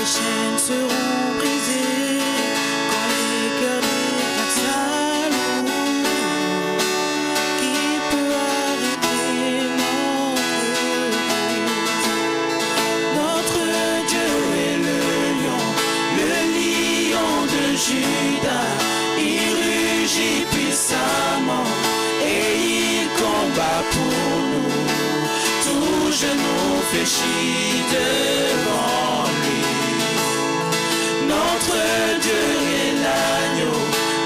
les chaînes seront brisées, quand les cœurs déclarent sa louange. Qui peut arrêter notre Dieu est le lion de Judas. Il rugit puissamment et il combat pour nous. Tout genou fléchit devant lui. Notre Dieu est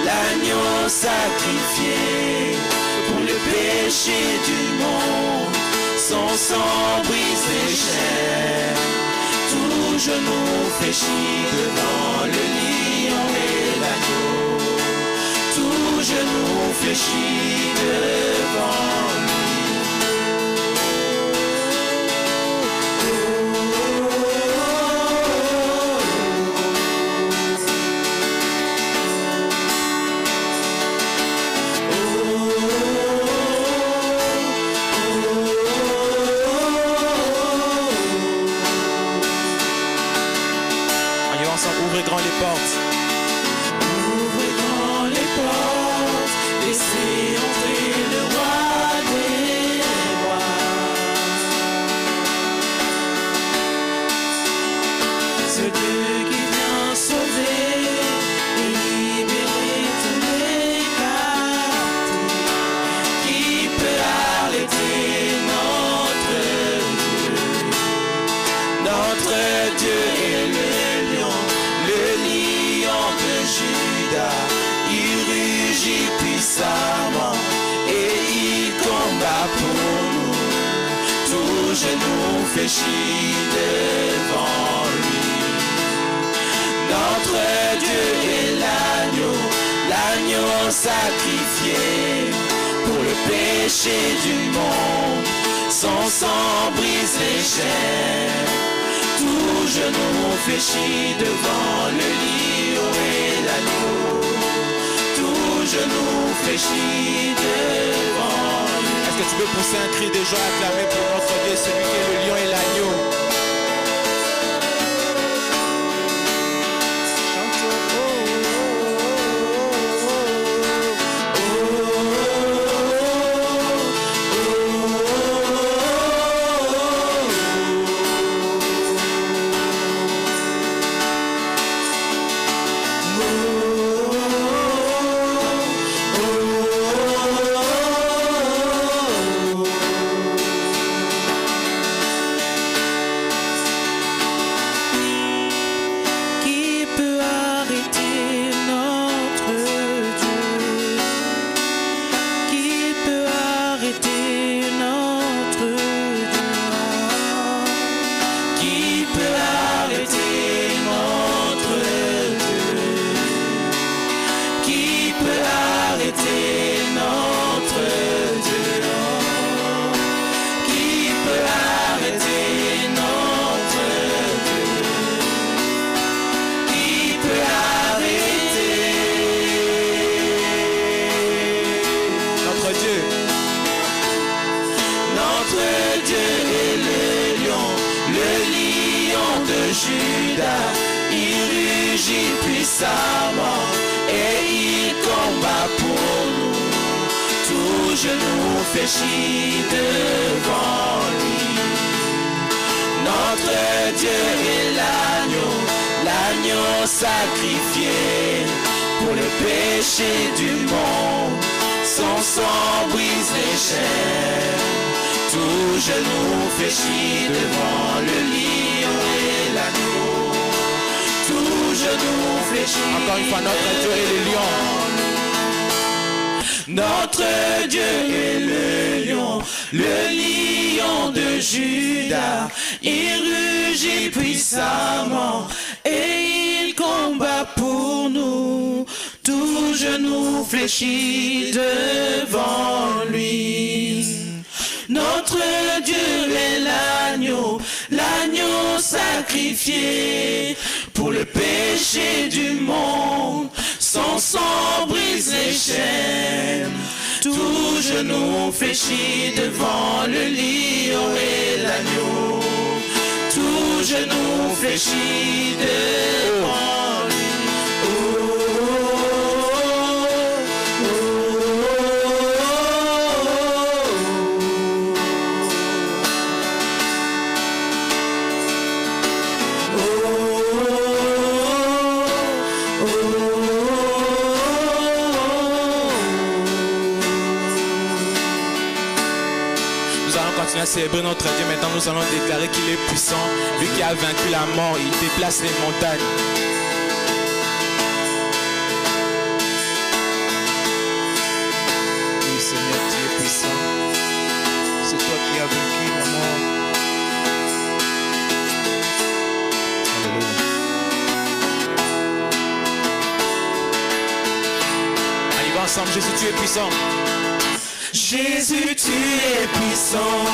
l'agneau sacrifié pour le péché du monde. Son sang brise les chaînes. Tout genou fléchit devant le lion et l'agneau. Tout genou fléchit devant lui. Ouvrez grand les portes. Ouvrez grand les portes, laissez entrer le roi des rois. Ce Dieu qui vient sauver et libérer tous les captifs. Qui peut arrêter notre Dieu? Notre Dieu est le lion de Judas. Il rugit puissamment et il combat pour nous. Tout genou fléchit devant lui. Notre Dieu est l'agneau sacrifié pour le péché du monde. Son sang brise les chaînes. Tout genou fléchit devant le lion et l'agneau. Tout genou fléchit devant lui. Est-ce que tu veux pousser un cri de joie acclamé pour notre Dieu, celui qui est le lion et l'agneau? Judas, il rugit puissamment et il combat pour nous. Tout genou fléchit devant lui. Notre Dieu est l'agneau sacrifié pour le péché du monde. Son sang brise les chaînes. Tout genou fléchit devant le lion et l'agneau. Tout genou fléchit. Encore une fois, notre Dieu est le lion. Notre Dieu est le lion de Judas. Il rugit puissamment et il combat pour nous. Tout genou fléchit devant lui. Notre Dieu est l'agneau sacrifié pour le péché du monde. Son sang brise les chaînes. Tout genou fléchit devant le lion et l'agneau. Tout genou fléchit devant lui. À célébrer notre Dieu. Maintenant nous allons déclarer qu'il est puissant. Lui qui a vaincu la mort, il déplace les montagnes. Oui Seigneur, tu es puissant. C'est toi qui as vaincu la mort. Alléluia. On y va ensemble. Jésus, tu es puissant. Jésus, tu es puissant,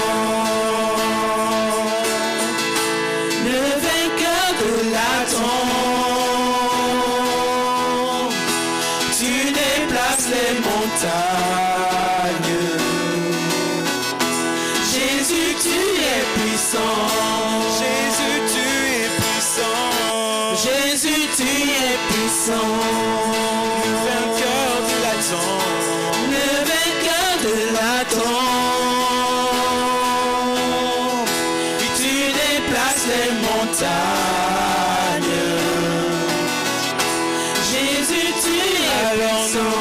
le vainqueur de la tombe. Tu déplaces les montagnes. Jésus, tu es puissant. Jésus, tu es puissant. Jésus, tu es puissant, Le vainqueur de la tombe. de la tombe, et tu déplaces les montagnes. Jésus, tu es puissant.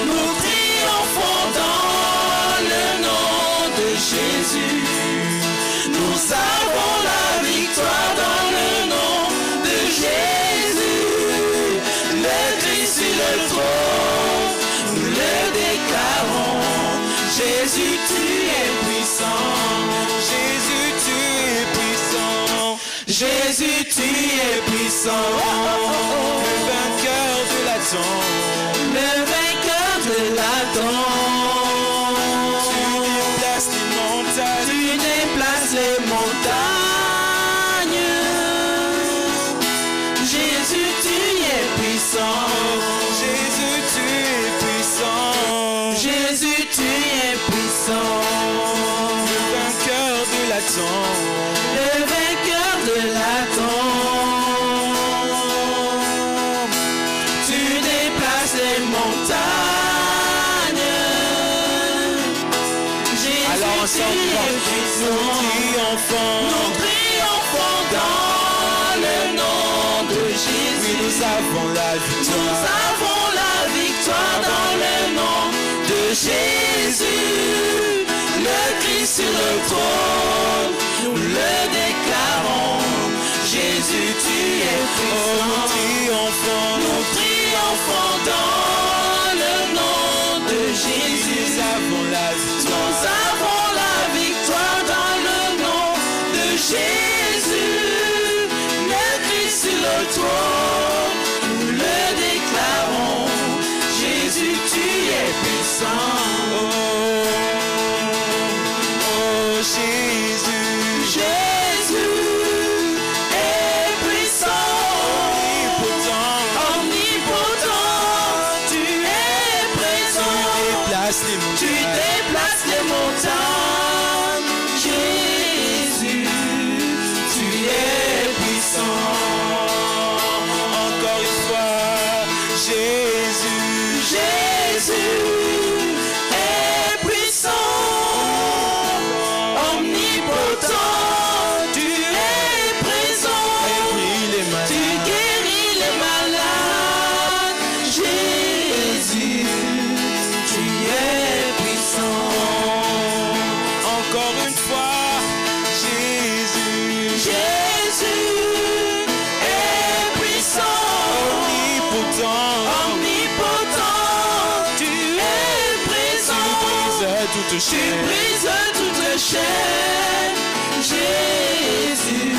Nous triomphons dans le nom de Jésus. Nous avons la victoire dans le nom de Jésus. Le Christ sur le trône, nous le déclarons. Jésus, tu es puissant. Jésus, tu es puissant. Jésus, tu es puissant. Le vainqueur de la tombe. Le vainqueur de la tombe. Tu déplaces les montagnes. Tu déplaces les montagnes. Jésus, tu es puissant. Jésus, tu es puissant. Jésus, tu es puissant. Le vainqueur de la tombe. Le vainqueur de la tombe. Tu déplaces les montagnes. Jésus, Alors tu ensemble, es puissant. nous triomphons. Nous triomphons dans le nom de Jésus. Oui, nous avons la Nous victoire. avons la victoire dans le nom de Jésus. Le Christ sur le trône, nous le déclarons. Jésus, tu es puissant. Nous triomphons. Nous triomphons dans le nom de Jésus. Nous avons la victoire. Nous avons la victoire dans le nom de Jésus. Le Christ sur le trône, nous le déclarons. Jésus, tu es puissant. Oh Jésus. Jésus est puissant. Omnipotent, tu es présent. Tu déplaces les montagnes. Jésus, tu es puissant. Encore une fois, Jésus. Jésus est puissant. Omnipotent, tu es présent. Tu guéris les malades. Jésus, tu es puissant. Encore une fois, Jésus. Jésus est puissant. Omnipotent, tu es présent. Toute Tu brises toutes les chaînes. Jésus,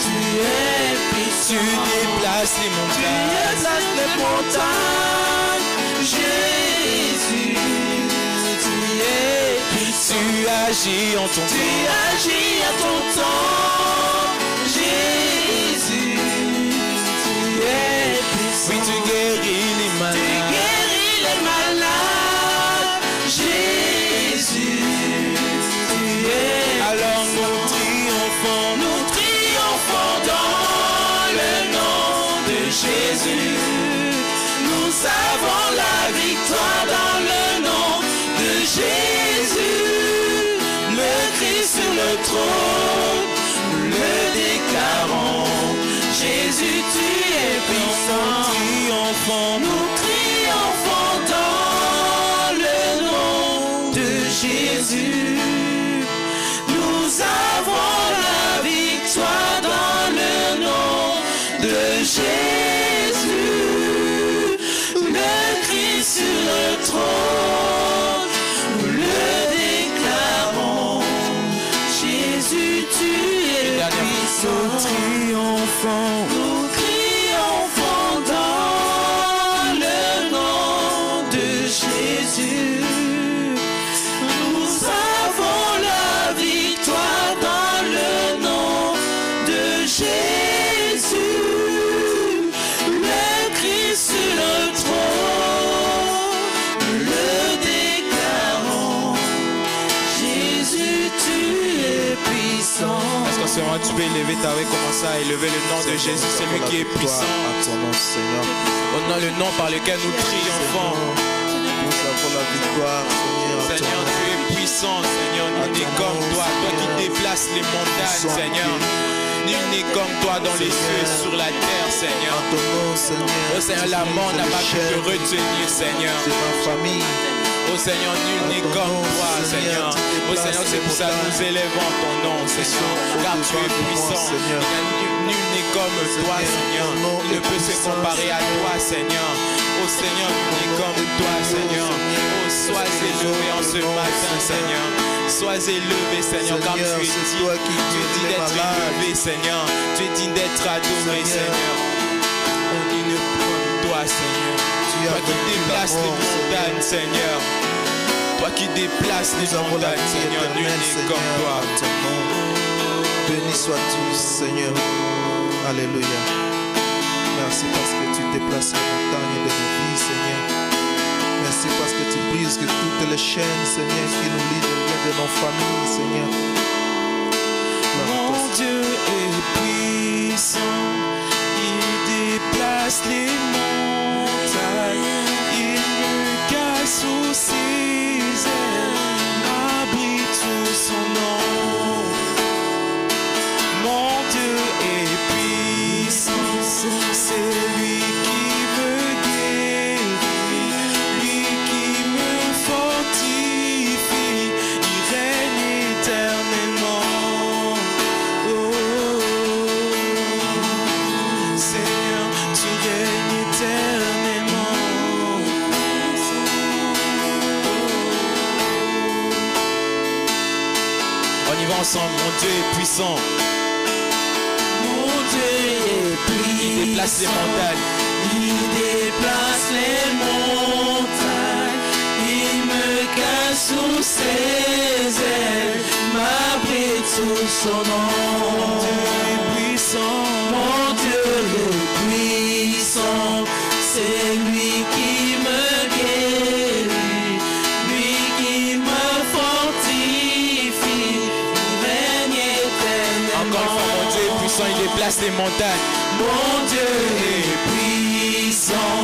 tu es puissant. Tu déplaces les Tu montagnes. déplaces les montagnes. Jésus, tu es puissant. Tu agis en ton Tu temps. agis à ton temps. Jésus, tu es puissant. Oui, tu guéris les Tu malades. guéris les malades. Jésus, tu es Alors nous triomphons. Nous de Jésus, le Christ sur le trône, nous le déclarons. Jésus, tu es puissant, nous triomphons dans le nom de Jésus. Nous avons la victoire dans le nom de Jésus, le Christ sur le trône, nous le déclarons. Jésus, tu es puissant. Est-ce qu'en ce moment tu peux élever ta voix, commencer à élever le nom de Jésus, c'est lui qui est puissant. Au nom le nom par lequel nous triomphons. Nous avons la victoire, Seigneur, tu es puissant, Seigneur. Nul n'est comme toi, toi qui déplaces les montagnes, Seigneur. Nul n'est comme toi dans les cieux et sur la terre, Seigneur. Oh Seigneur, la mort n'a pas pu te retenir, Seigneur. C'est ma famille. Oh Seigneur, nul n'est comme toi, Seigneur. Oh Seigneur, c'est pour ça que nous élevons ton nom, Seigneur. Car tu es puissant. Nul n'est comme toi, Seigneur. Il ne peut se comparer à toi, Seigneur. Oh Seigneur, nul n'est comme toi, Seigneur. Oh, sois élevé en ce matin, Seigneur. Sois élevé, Seigneur, car tu es digne. Tu es digne d'être élevé, Seigneur. Tu es digne d'être adoré, Seigneur. Oh, nul n'est comme toi, Seigneur. Toi qui déplaces les montagnes, Seigneur. Toi qui déplaces les montagnes, Seigneur. Nul n'est comme toi. Béni sois-tu, Seigneur. Alléluia. Merci parce que tu déplaces les montagnes de nos vies, Seigneur. Merci parce que tu brises que toutes les chaînes, Seigneur, qui nous lient de liens de nos familles, Seigneur. Mon Dieu est puissant, il déplace les montagnes, il me cache sous ses ailes, m'abrite sous son nom. Mon Dieu est puissant, c'est lui qui me guérit, lui qui me fortifie, il règne éternellement. Oh, Seigneur, tu règnes éternellement. On y va ensemble, mon Dieu est puissant. Mon Dieu est puissant. Il déplace les montagnes. Il déplace les montagnes. Il me cache sous ses ailes, m'abrite sous son nom. Mon Dieu est puissant. Mon Dieu est puissant. C'est lui qui me guérit, lui qui me fortifie, il règne éternellement. Encore une fois, mon Dieu est puissant, il déplace les montagnes. Mon Dieu est puissant,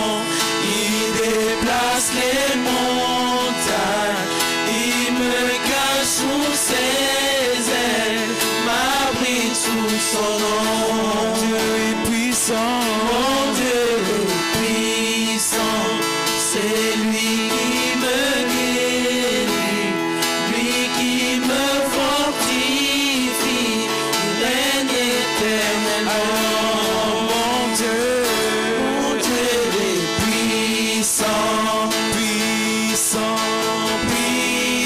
il déplace les montagnes, il me cache sous ses ailes, m'abrite sous son nom. Mon Dieu est puissant, mon Dieu est puissant, c'est lui qui me guérit, lui qui me fortifie, il règne éternellement. Mon Dieu est puissant, puissant,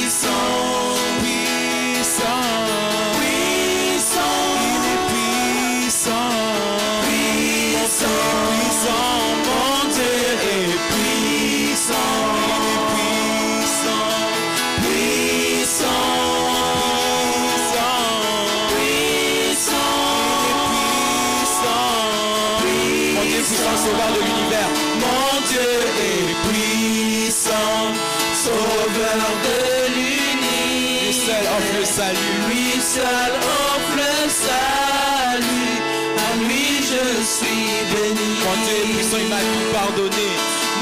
puissant, puissant, puissant, il est puissant, puissant, puissant. Mon Dieu est puissant, il est puissant, puissant, puissant, puissant, Mon Dieu est puissant, sauveur de l'univers. mon Dieu est puissant, sauveur de l'univers. Lui seul offre le salut. Lui seul offre le salut. À lui je suis béni. Mon Dieu est puissant, il m'a tout pardonné.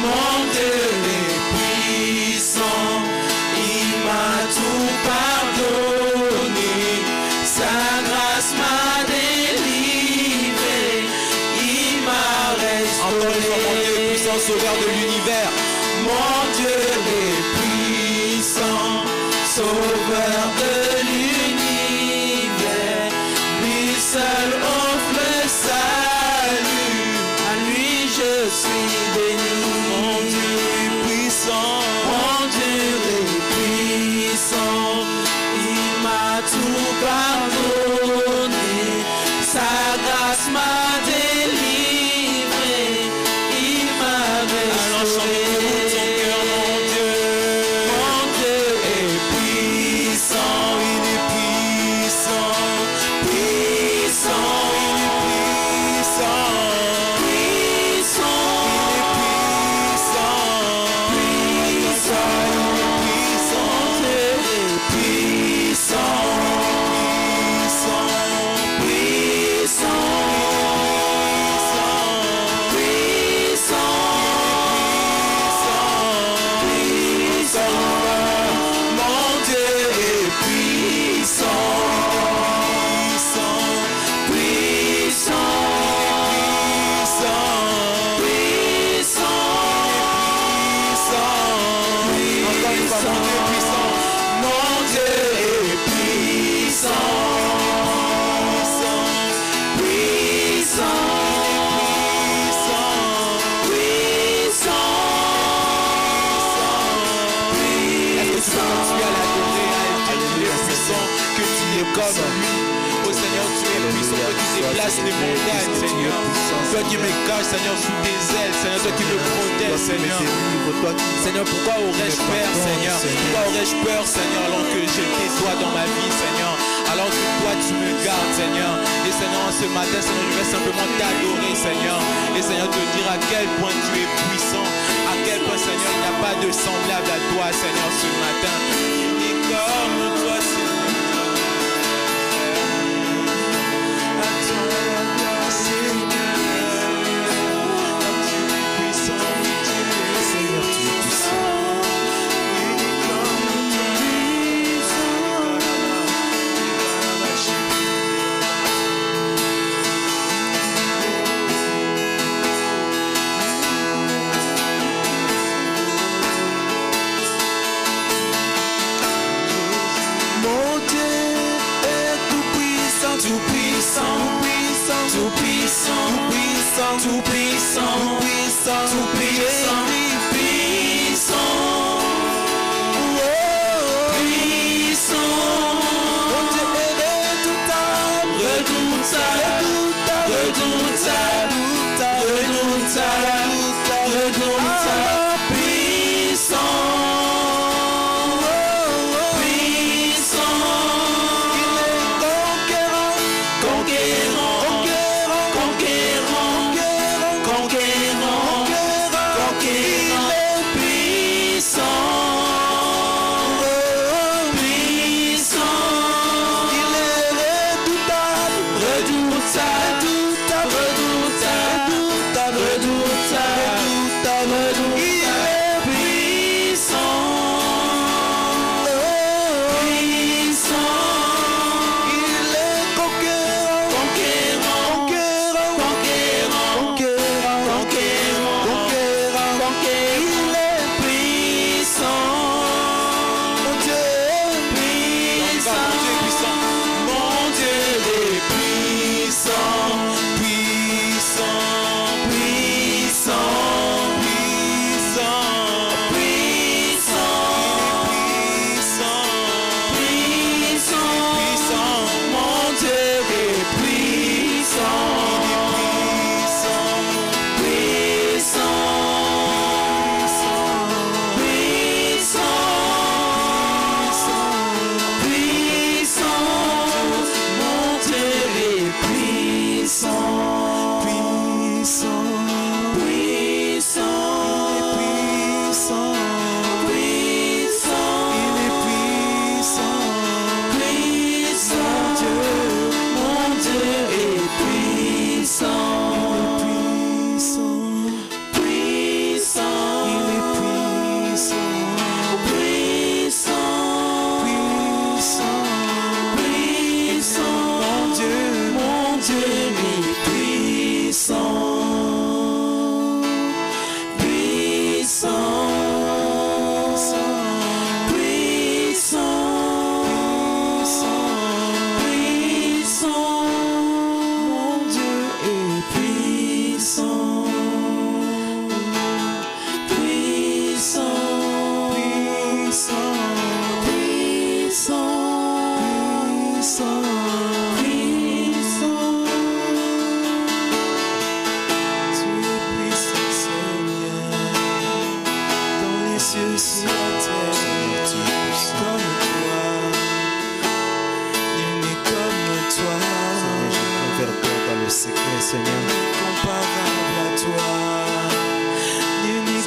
Mon Dieu est puissant, il m'a tout pardonné. Sa grâce m'a délivré, il m'a Encore une fois, mon Dieu est restauré. puissant, sauveur de l'univers. Mon Dieu est puissant, sauveur de l'univers. Lui seul offre le salut. Toi qui me caches, Seigneur, sous tes ailes, Seigneur, toi qui me protèges, Seigneur. Seigneur, pourquoi aurais-je peur, Seigneur? Pourquoi aurais-je peur, Seigneur, alors que j'ai tes doigts dans ma vie, Seigneur? Alors que toi, tu me gardes, Seigneur. Et Seigneur, ce matin, Seigneur, je vais simplement t'adorer, Seigneur. Et Seigneur, te dire à quel point tu es puissant. À quel point, Seigneur, il n'y a pas de semblable à toi, Seigneur, ce matin. Il est comme toi, Seigneur. Tout puissant, puissant, puissant, puissant, puissant. Mon Dieu est redoutable, redoutable, redoutable, redoutable, redoutable, puissant, puissant. Il est conquérant, conquérant, conquérant, conquérant, conquérant, puissant, puissant. Il est redoutable, redoutable, redoutable, redoutable, redoutable. Il est puissant, puissant. Il est conquérant, conquérant, conquérant, conquérant, conquérant, conquérant, conquérant. Il est puissant. Mon Dieu est puissant. Mon Dieu est puissant. Puissant, puissant, puissant, puissant, puissant. Mon Dieu est puissant.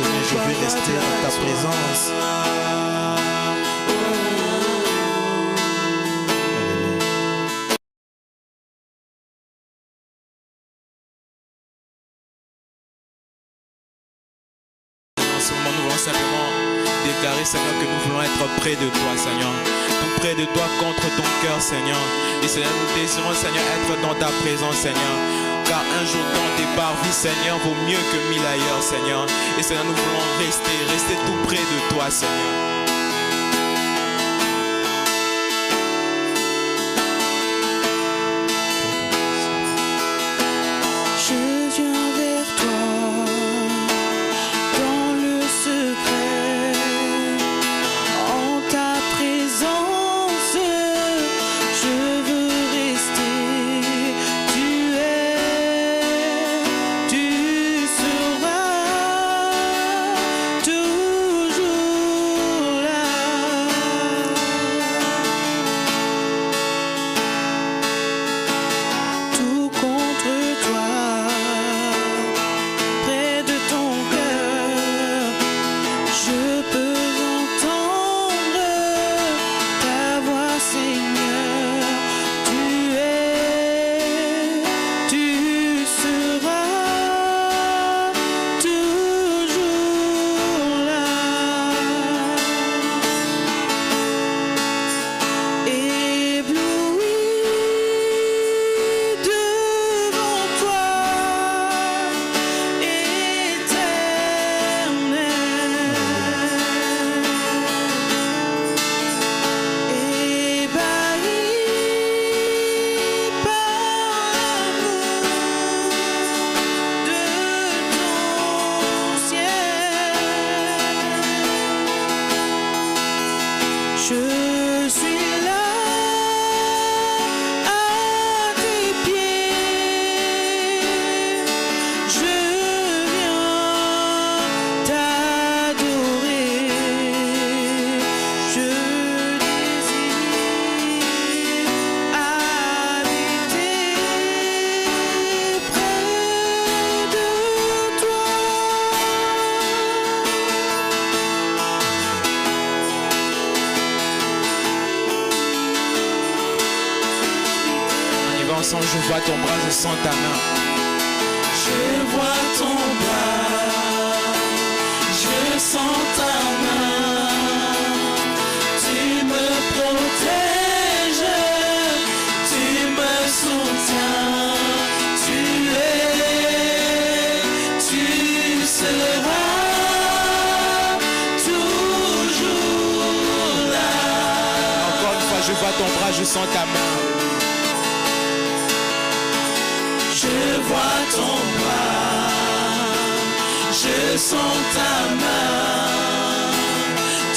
Seigneur, je veux rester dans ta présence. En ce moment, nous voulons simplement déclarer, Seigneur, que nous voulons être près de toi, Seigneur. Tout près de toi, contre ton cœur, Seigneur. Et Seigneur, nous désirons, Seigneur, être dans ta présence, Seigneur. Car un jour dans tes parvis, Seigneur, vaut mieux que 1000 ailleurs, Seigneur. Et Seigneur, nous voulons rester tout près de toi, Seigneur. Je viens vers toi dans le secret, en ta présence, je veux rester. Tu es vois ton bras, je sens ta main. Je vois ton bras, je sens ta main. Tu me protèges, tu me soutiens. Tu seras toujours là. Encore une fois, je vois ton bras, je sens ta main. Je vois ton bras, je sens ta main.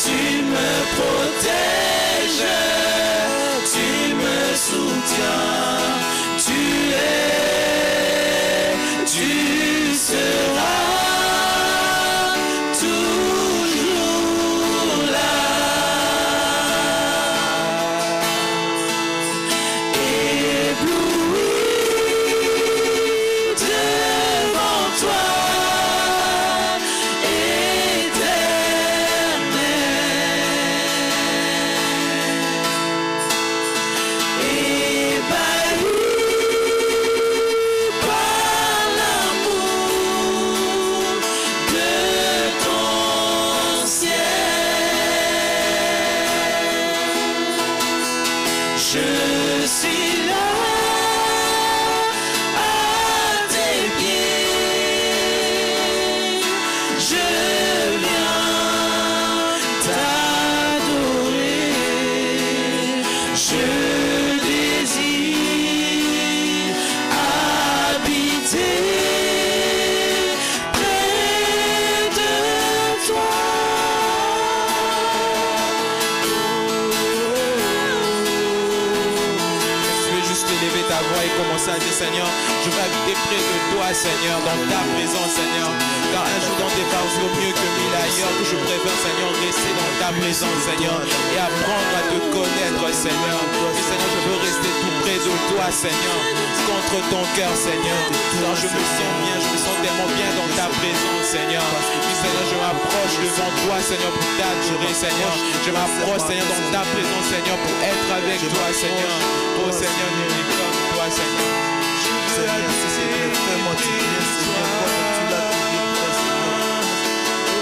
Tu me protèges, tu me soutiens. Tu seras toujours là. Ébloui devant toi, commencer à dire, Seigneur, je veux habiter près de toi, Seigneur, dans ta présence, Seigneur. Car un jour dans tes farces vaut mieux que mille ailleurs, que je préfère, Seigneur, rester dans ta présence, Seigneur, et apprendre à te connaître, Seigneur. Et Seigneur, je veux rester tout près de toi, Seigneur, contre ton cœur, Seigneur. Car je me sens bien, je me sens tellement bien dans ta présence, Seigneur. Oui, Seigneur, je m'approche devant toi, Seigneur, pour t'adorer, Seigneur. Je m'approche, Seigneur, dans ta présence, Seigneur, pour être avec toi, Seigneur. Oh, Seigneur, nul n'est comme toi, Seigneur. Seigneur, fais-moi du bien, Seigneur, comme tu l'as toujours fait, Seigneur.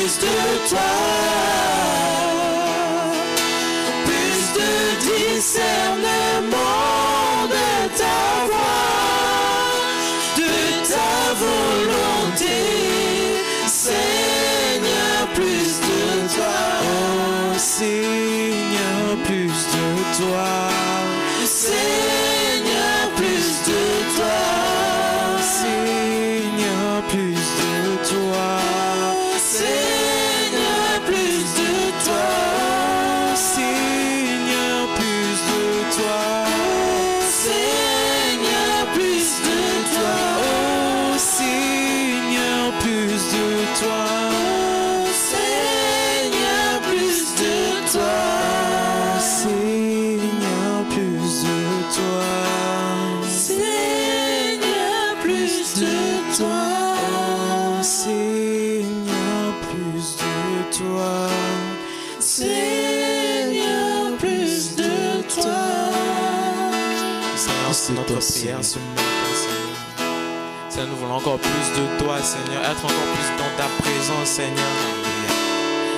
plus de toi, plus de discernement de ta voix, de ta volonté, Seigneur, plus de toi. Oh Seigneur, plus de toi. Seigneur, plus de toi. Seigneur, plus de toi. Seigneur, plus de toi. Seigneur, plus de toi. Seigneur, plus de toi. Oh Seigneur, plus de toi. Seigneur, plus de toi. Seigneur, plus de toi. Seigneur, plus de toi. Oh Seigneur, plus de toi. Seigneur, plus de toi. Seigneur, c'est notre prière ce matin, Seigneur. Seigneur, nous voulons encore plus de toi, Seigneur. Être encore plus dans ta présence, Seigneur.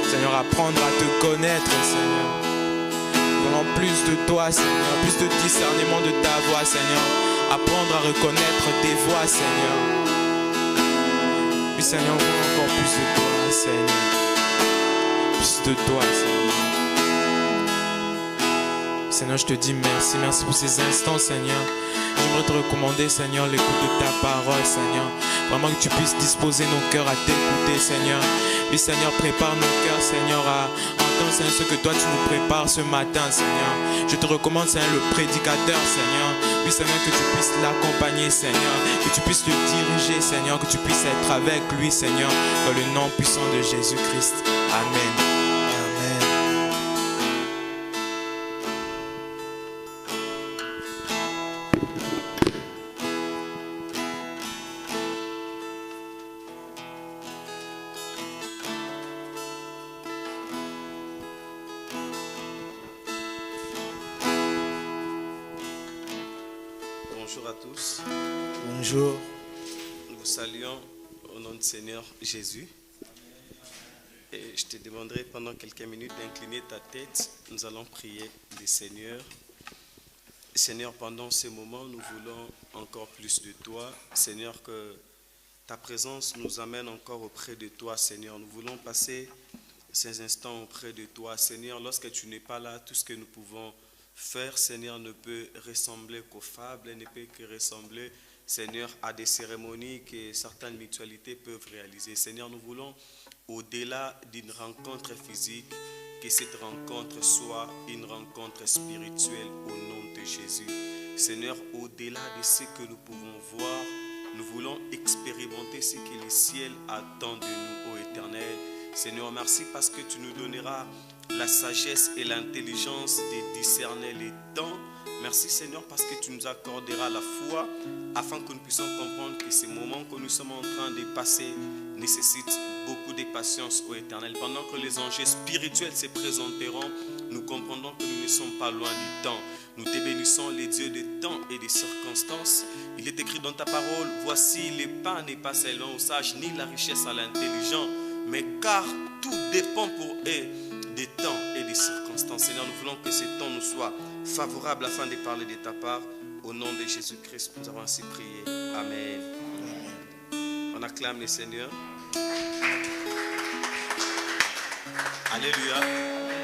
Seigneur, apprendre à te connaître, Seigneur. Nous voulons plus de toi, Seigneur. Plus de discernement de ta voix, Seigneur. Apprendre à reconnaître tes voix, Seigneur. Oui, Seigneur, nous voulons encore plus de toi, Seigneur. Plus de toi, Seigneur. Seigneur, je te dis merci. Merci pour ces instants, Seigneur. J'aimerais te recommander, Seigneur, l'écoute de ta parole, Seigneur. Vraiment que tu puisses disposer nos cœurs à t'écouter, Seigneur. Oui, Seigneur, prépare nos cœurs, Seigneur, à entendre, Seigneur, ce que toi tu nous prépares ce matin, Seigneur. Je te recommande, Seigneur, le prédicateur, Seigneur. Oui, Seigneur, que tu puisses l'accompagner, Seigneur. Que tu puisses le diriger, Seigneur. Que tu puisses être avec lui, Seigneur. Dans le nom puissant de Jésus-Christ. Amen. Amen. Bonjour à tous. Bonjour. Nous vous saluons au nom du Seigneur Jésus. Et je te demanderai pendant quelques minutes d'incliner ta tête. Nous allons prier le Seigneur. Seigneur, pendant ce moment, nous voulons encore plus de toi. Seigneur, que ta présence nous amène encore auprès de toi, Seigneur. Nous voulons passer ces instants auprès de toi. Seigneur, lorsque tu n'es pas là, tout ce que nous pouvons faire, Seigneur, ne peut ressembler qu'aux fables, ne peut que ressembler, Seigneur, à des cérémonies que certaines mutualités peuvent réaliser. Seigneur, nous voulons, au-delà d'une rencontre physique, que cette rencontre soit une rencontre spirituelle au nom de Jésus. Seigneur, au-delà de ce que nous pouvons voir, nous voulons expérimenter ce que le ciel attend de nous, ô Éternel. Seigneur, merci parce que tu nous donneras la sagesse et l'intelligence de discerner les temps. Merci Seigneur parce que tu nous accorderas la foi afin que nous puissions comprendre que ces moments que nous sommes en train de passer nécessitent beaucoup de patience au Éternel. Pendant que les enjeux spirituels se présenteront, nous comprendrons que nous ne sommes pas loin du temps. Nous te bénissons les dieux des temps et des circonstances. Il est écrit dans ta parole, voici les pains n'est pas seulement aux sages, ni la richesse à l'intelligent, mais car tout dépend pour eux des temps et des circonstances. Seigneur, nous voulons que ces temps nous soient favorables afin de parler de ta part. Au nom de Jésus-Christ, nous avons ainsi prié. Amen. On acclame le Seigneur. Alléluia.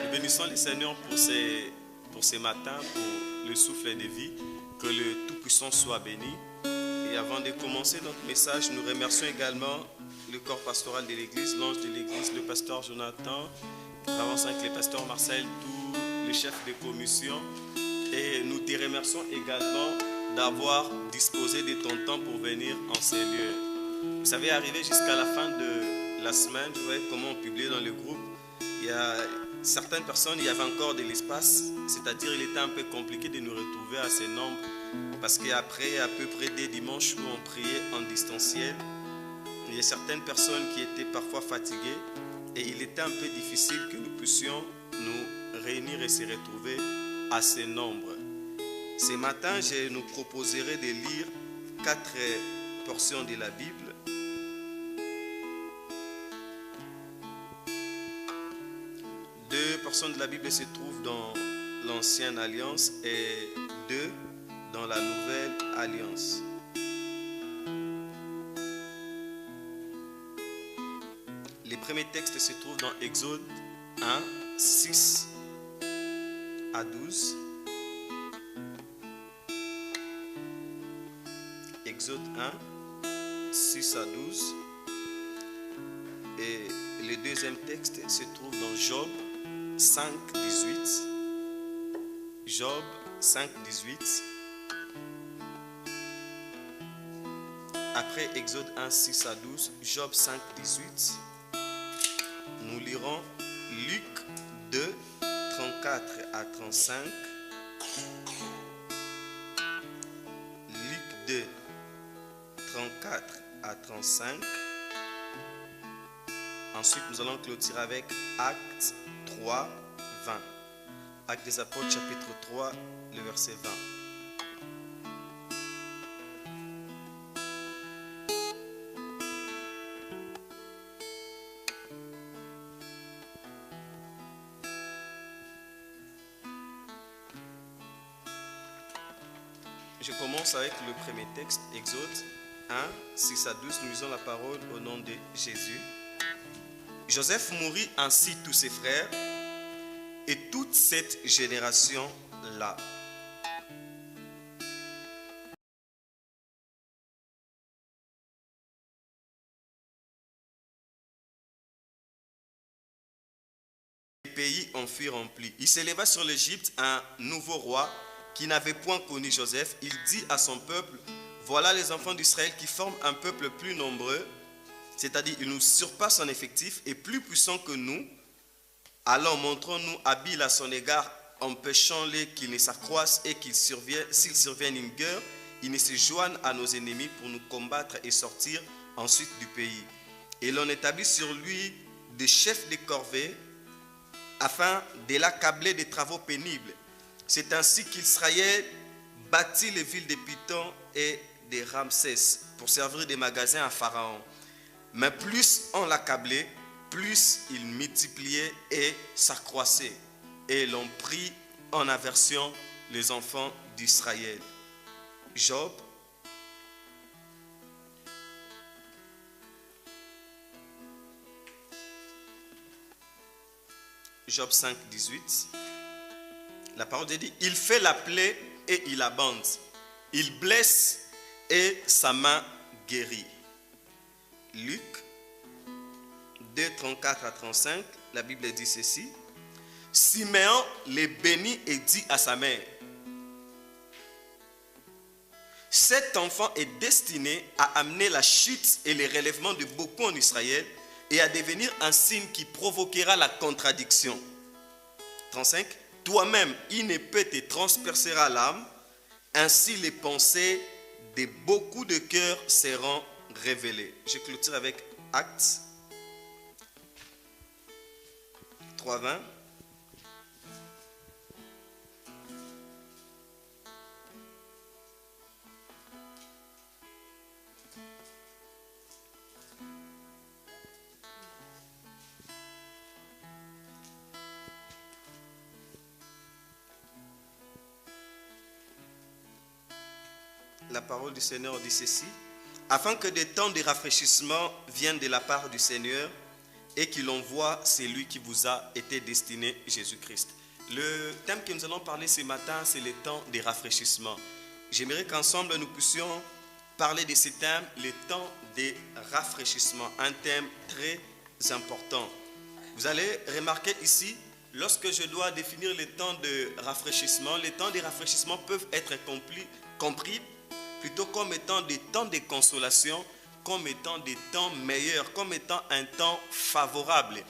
Nous bénissons le Seigneur pour ces matins, pour le souffle de vie. Que le Tout-Puissant soit béni. Et avant de commencer notre message, nous remercions également le corps pastoral de l'Église, l'ange de l'Église, le pasteur Jonathan, qui travaille avec le pasteur Marcel, tous les chefs de commission. Et nous te remercions également d'avoir disposé de ton temps pour venir en ces lieux. Vous savez, arrivé jusqu'à la fin de la semaine, vous voyez comment on publiait dans le groupe, il y a certaines personnes, il y avait encore de l'espace, c'est-à-dire il était un peu compliqué de nous retrouver à ces nombres, parce qu'après à peu près des dimanches où on priait en distanciel, il y a certaines personnes qui étaient parfois fatiguées et il était un peu difficile que nous puissions nous réunir et se retrouver à ces nombres. Ce matin, je nous proposerai de lire 4 portions de la Bible. versions de la Bible se trouvent dans l'Ancienne Alliance et 2 dans la Nouvelle Alliance. Les premiers textes se trouvent dans Exode 1, 6 à 12. Exode 1, 6 à 12. Et le deuxième texte se trouve dans Job 5, 18. Job 5, 18. Après Exode 1, 6 à 12, Job 5, 18. Nous lirons Luc 2, 34 à 35. Luc 2, 34 à 35. Ensuite, nous allons clôturer avec Actes 3, 20. Actes des Apôtres, chapitre 3, le verset 20. Je commence avec le premier texte, Exode 1, 6 à 12. Nous lisons la parole au nom de Jésus. Joseph mourut ainsi tous ses frères et toute cette génération-là. Les pays en furent remplis. Il s'éleva sur l'Égypte un nouveau roi qui n'avait point connu Joseph. Il dit à son peuple, voilà les enfants d'Israël qui forment un peuple plus nombreux, c'est-à-dire ils nous surpassent en effectif et plus puissants que nous. Alors montrons-nous habiles à son égard, empêchons-les qu'ils ne s'accroissent et qu'ils s'ils surviennent une guerre, ils ne se joignent à nos ennemis pour nous combattre et sortir ensuite du pays. Et l'on établit sur lui des chefs de corvée afin de l'accabler des travaux pénibles. C'est ainsi qu'Israël bâtit les villes de Python et de Ramsès pour servir des magasins à Pharaon. Mais plus on l'accablait, plus il multipliait et s'accroissait. Et l'on prit en aversion les enfants d'Israël. Job Job 5, 18. La parole dit, il fait la plaie et il abonde. Il blesse et sa main guérit. Luc 2, 34 à 35, la Bible dit ceci. Siméon les bénit et dit à sa mère, cet enfant est destiné à amener la chute et le relèvement de beaucoup en Israël et à devenir un signe qui provoquera la contradiction. 35. Toi-même, il ne peut te transpercer à l'âme, ainsi les pensées de beaucoup de cœurs seront révélées. Je clôture avec Actes 3, 20. La parole du Seigneur dit ceci, afin que des temps de rafraîchissement viennent de la part du Seigneur et qu'il envoie celui qui vous a été destiné, Jésus-Christ. Le thème que nous allons parler ce matin, c'est le temps de rafraîchissement. J'aimerais qu'ensemble nous puissions parler de ce thème, le temps de rafraîchissement, un thème très important. Vous allez remarquer ici, lorsque je dois définir les temps de rafraîchissement, les temps de rafraîchissement peuvent être compris plutôt comme étant des temps de consolation, comme étant des temps meilleurs, comme étant un temps favorable.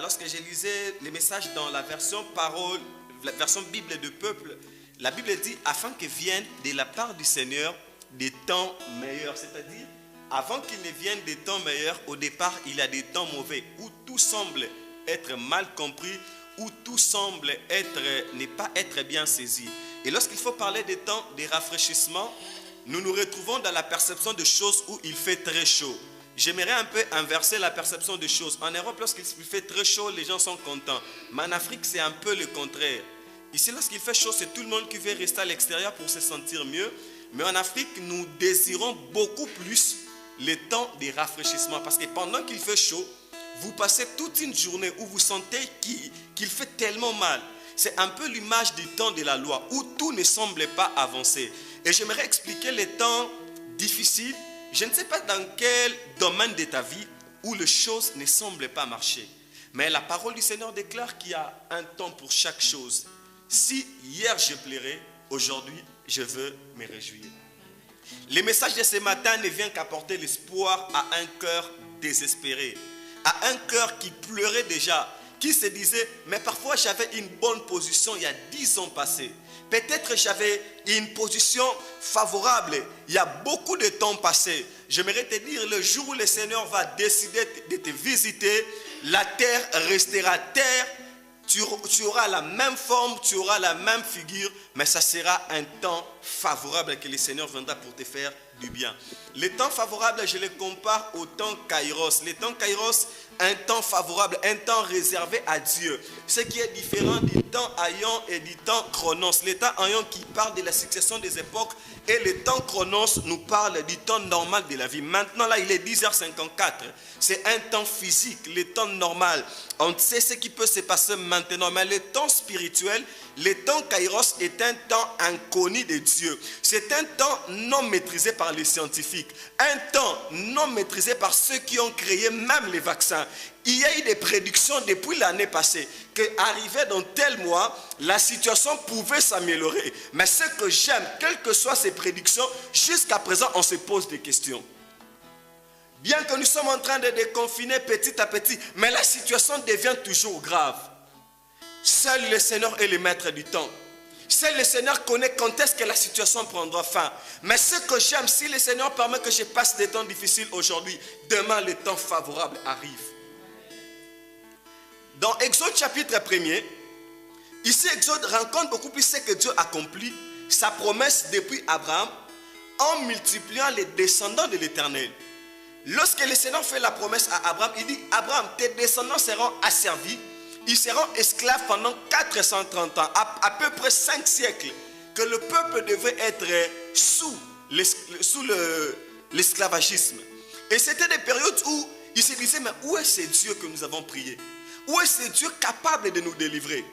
Lorsque je lisais les messages dans la version parole, la version Bible de peuple, la Bible dit afin que viennent de la part du Seigneur des temps meilleurs, c'est-à-dire avant qu'il ne vienne des temps meilleurs, au départ il y a des temps mauvais où tout semble être mal compris, où tout semble ne pas être bien saisi. Et lorsqu'il faut parler des temps de rafraîchissement, nous nous retrouvons dans la perception de choses où il fait très chaud. j'aimerais un peu inverser la perception des choses. En Europe, lorsqu'il fait très chaud, les gens sont contents. Mais en Afrique, c'est un peu le contraire. Ici, lorsqu'il fait chaud, c'est tout le monde qui veut rester à l'extérieur pour se sentir mieux. Mais en Afrique, nous désirons beaucoup plus le temps de rafraîchissement. Parce que pendant qu'il fait chaud, vous passez toute une journée où vous sentez qu'il fait tellement mal. C'est un peu l'image du temps de la loi, où tout ne semble pas avancer. Et j'aimerais expliquer les temps difficiles. Je ne sais pas dans quel domaine de ta vie où les choses ne semblent pas marcher. Mais la parole du Seigneur déclare qu'il y a un temps pour chaque chose. Si hier je pleurais, aujourd'hui je veux me réjouir. Le message de ce matin ne vient qu'apporter l'espoir à un cœur désespéré, à un cœur qui pleurait déjà, qui se disait, mais parfois j'avais une bonne position il y a 10 ans passés. Peut-être j'avais une position favorable il y a beaucoup de temps passé. J'aimerais te dire, le jour où le Seigneur va décider de te visiter, la terre restera terre. Tu auras la même forme, tu auras la même figure, mais ça sera un temps favorable que le Seigneur viendra pour te faire du bien. Les temps favorables, je les compare au temps Kairos. Les temps Kairos, un temps favorable, un temps réservé à Dieu. Ce qui est différent du temps Aion et du temps Chronos. Le temps Aion qui parle de la succession des époques et le temps Chronos nous parle du temps normal de la vie. Maintenant là, il est 10h54. C'est un temps physique, le temps normal. On sait ce qui peut se passer maintenant, mais le temps spirituel, le temps Kairos est un temps inconnu de Dieu. C'est un temps non maîtrisé par les scientifiques. Un temps non maîtrisé par ceux qui ont créé même les vaccins. Il y a eu des prédictions depuis l'année passée qu'arrivé dans tel mois, la situation pouvait s'améliorer. Mais ce que j'aime, quelles que soient ces prédictions, jusqu'à présent, on se pose des questions. Bien que nous sommes en train de déconfiner petit à petit, mais la situation devient toujours grave. Seul le Seigneur est le maître du temps. Seul le Seigneur connaît quand est-ce que la situation prendra fin. Mais ce que j'aime, si le Seigneur permet que je passe des temps difficiles aujourd'hui, demain le temps favorable arrive. Dans Exode chapitre 1er, ici Exode rencontre beaucoup plus ce que Dieu accomplit, sa promesse depuis Abraham, en multipliant les descendants de l'Éternel. Lorsque le Seigneur fait la promesse à Abraham, il dit, Abraham, tes descendants seront asservis, ils seront esclaves pendant 430 ans, à peu près 5 siècles, que le peuple devait être sous l'esclavagisme. Et c'était des périodes où il se disait, mais où est ce Dieu que nous avons prié? Où est ce Dieu capable de nous délivrer?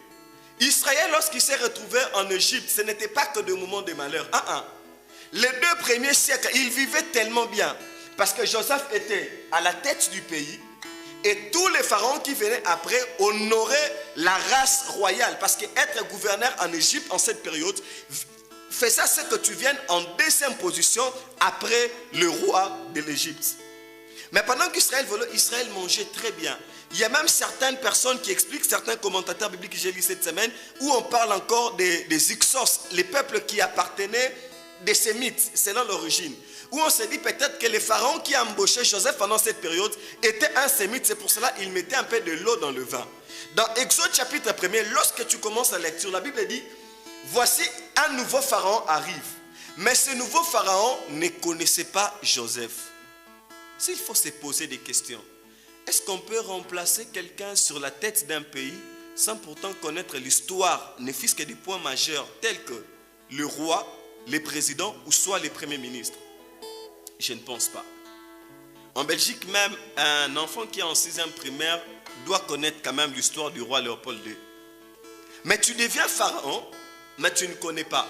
Israël, lorsqu'il s'est retrouvé en Égypte, ce n'était pas que des moments de malheur. Les 2 premiers siècles, ils vivaient tellement bien, parce que Joseph était à la tête du pays, et tous les pharaons qui venaient après honoraient la race royale. Parce qu'être gouverneur en Égypte en cette période faisait ce que tu viennes en 2e position après le roi de l'Égypte. Mais pendant qu'Israël volait, Israël mangeait très bien. Il y a même certaines personnes qui expliquent, certains commentateurs bibliques que j'ai lu cette semaine, où on parle encore des Hyksos, les peuples qui appartenaient des Sémites, selon l'origine. Où on se dit peut-être que les pharaons qui embauchaient Joseph pendant cette période étaient un sémite, c'est pour cela qu'ils mettaient un peu de l'eau dans le vin. Dans Exode chapitre 1er, lorsque tu commences la lecture, la Bible dit, voici un nouveau pharaon arrive. Mais ce nouveau pharaon ne connaissait pas Joseph. S'il faut se poser des questions, est-ce qu'on peut remplacer quelqu'un sur la tête d'un pays sans pourtant connaître l'histoire, ne fût-ce que des points majeurs tels que le roi, les présidents ou soit les premiers ministres? Je ne pense pas. En Belgique même, un enfant qui est en 6e primaire doit connaître quand même l'histoire du roi Léopold II. Mais tu deviens pharaon, mais tu ne connais pas.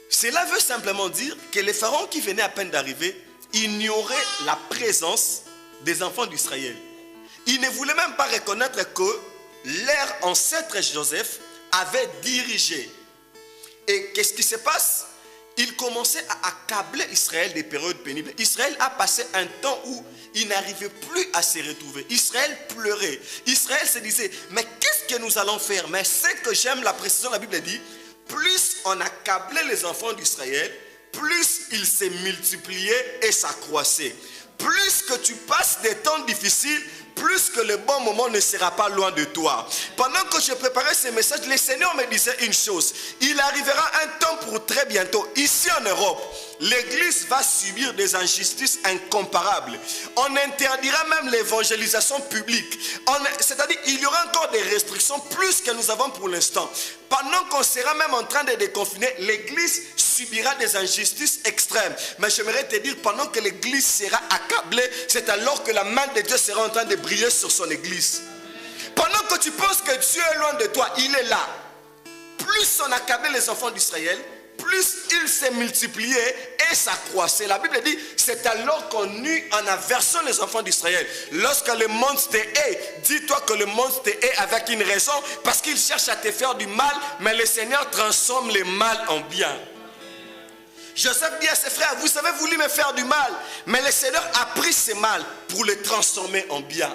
Cela veut simplement dire que les pharaons qui venaient à peine d'arriver ignoraient la présence des enfants d'Israël. Ils ne voulaient même pas reconnaître que leur ancêtre Joseph avait dirigé. Et qu'est-ce qui se passe? Il commençait à accabler Israël des périodes pénibles. Israël a passé un temps où il n'arrivait plus à se retrouver. Israël pleurait. Israël se disait, mais qu'est-ce que nous allons faire? Mais ce que j'aime, la précision, la Bible dit, plus on accablait les enfants d'Israël, plus il s'est multiplié et s'accroissait. Plus que tu passes des temps difficiles, plus que le bon moment ne sera pas loin de toi. Pendant que je préparais ce message, le Seigneur me disait une chose. Il arrivera un temps pour très bientôt, ici en Europe, l'Église va subir des injustices incomparables. On interdira même l'évangélisation publique. C'est-à-dire qu'il y aura encore des restrictions plus que nous avons pour l'instant. Pendant qu'on sera même en train de déconfiner, l'Église subira des injustices extrêmes. Mais j'aimerais te dire, pendant que l'Église sera accablée, c'est alors que la main de Dieu sera en train de briller sur son Église. Pendant que tu penses que Dieu est loin de toi, il est là. Plus on accablait les enfants d'Israël, plus il s'est multiplié et s'accroissait. La Bible dit, c'est alors qu'on eut en aversion les enfants d'Israël. Lorsque le monde te hait, dis-toi que le monde te hait avec une raison, parce qu'il cherche à te faire du mal, mais le Seigneur transforme le mal en bien. Joseph dit à ses frères, vous avez voulu me faire du mal, mais le Seigneur a pris ce mal pour le transformer en bien.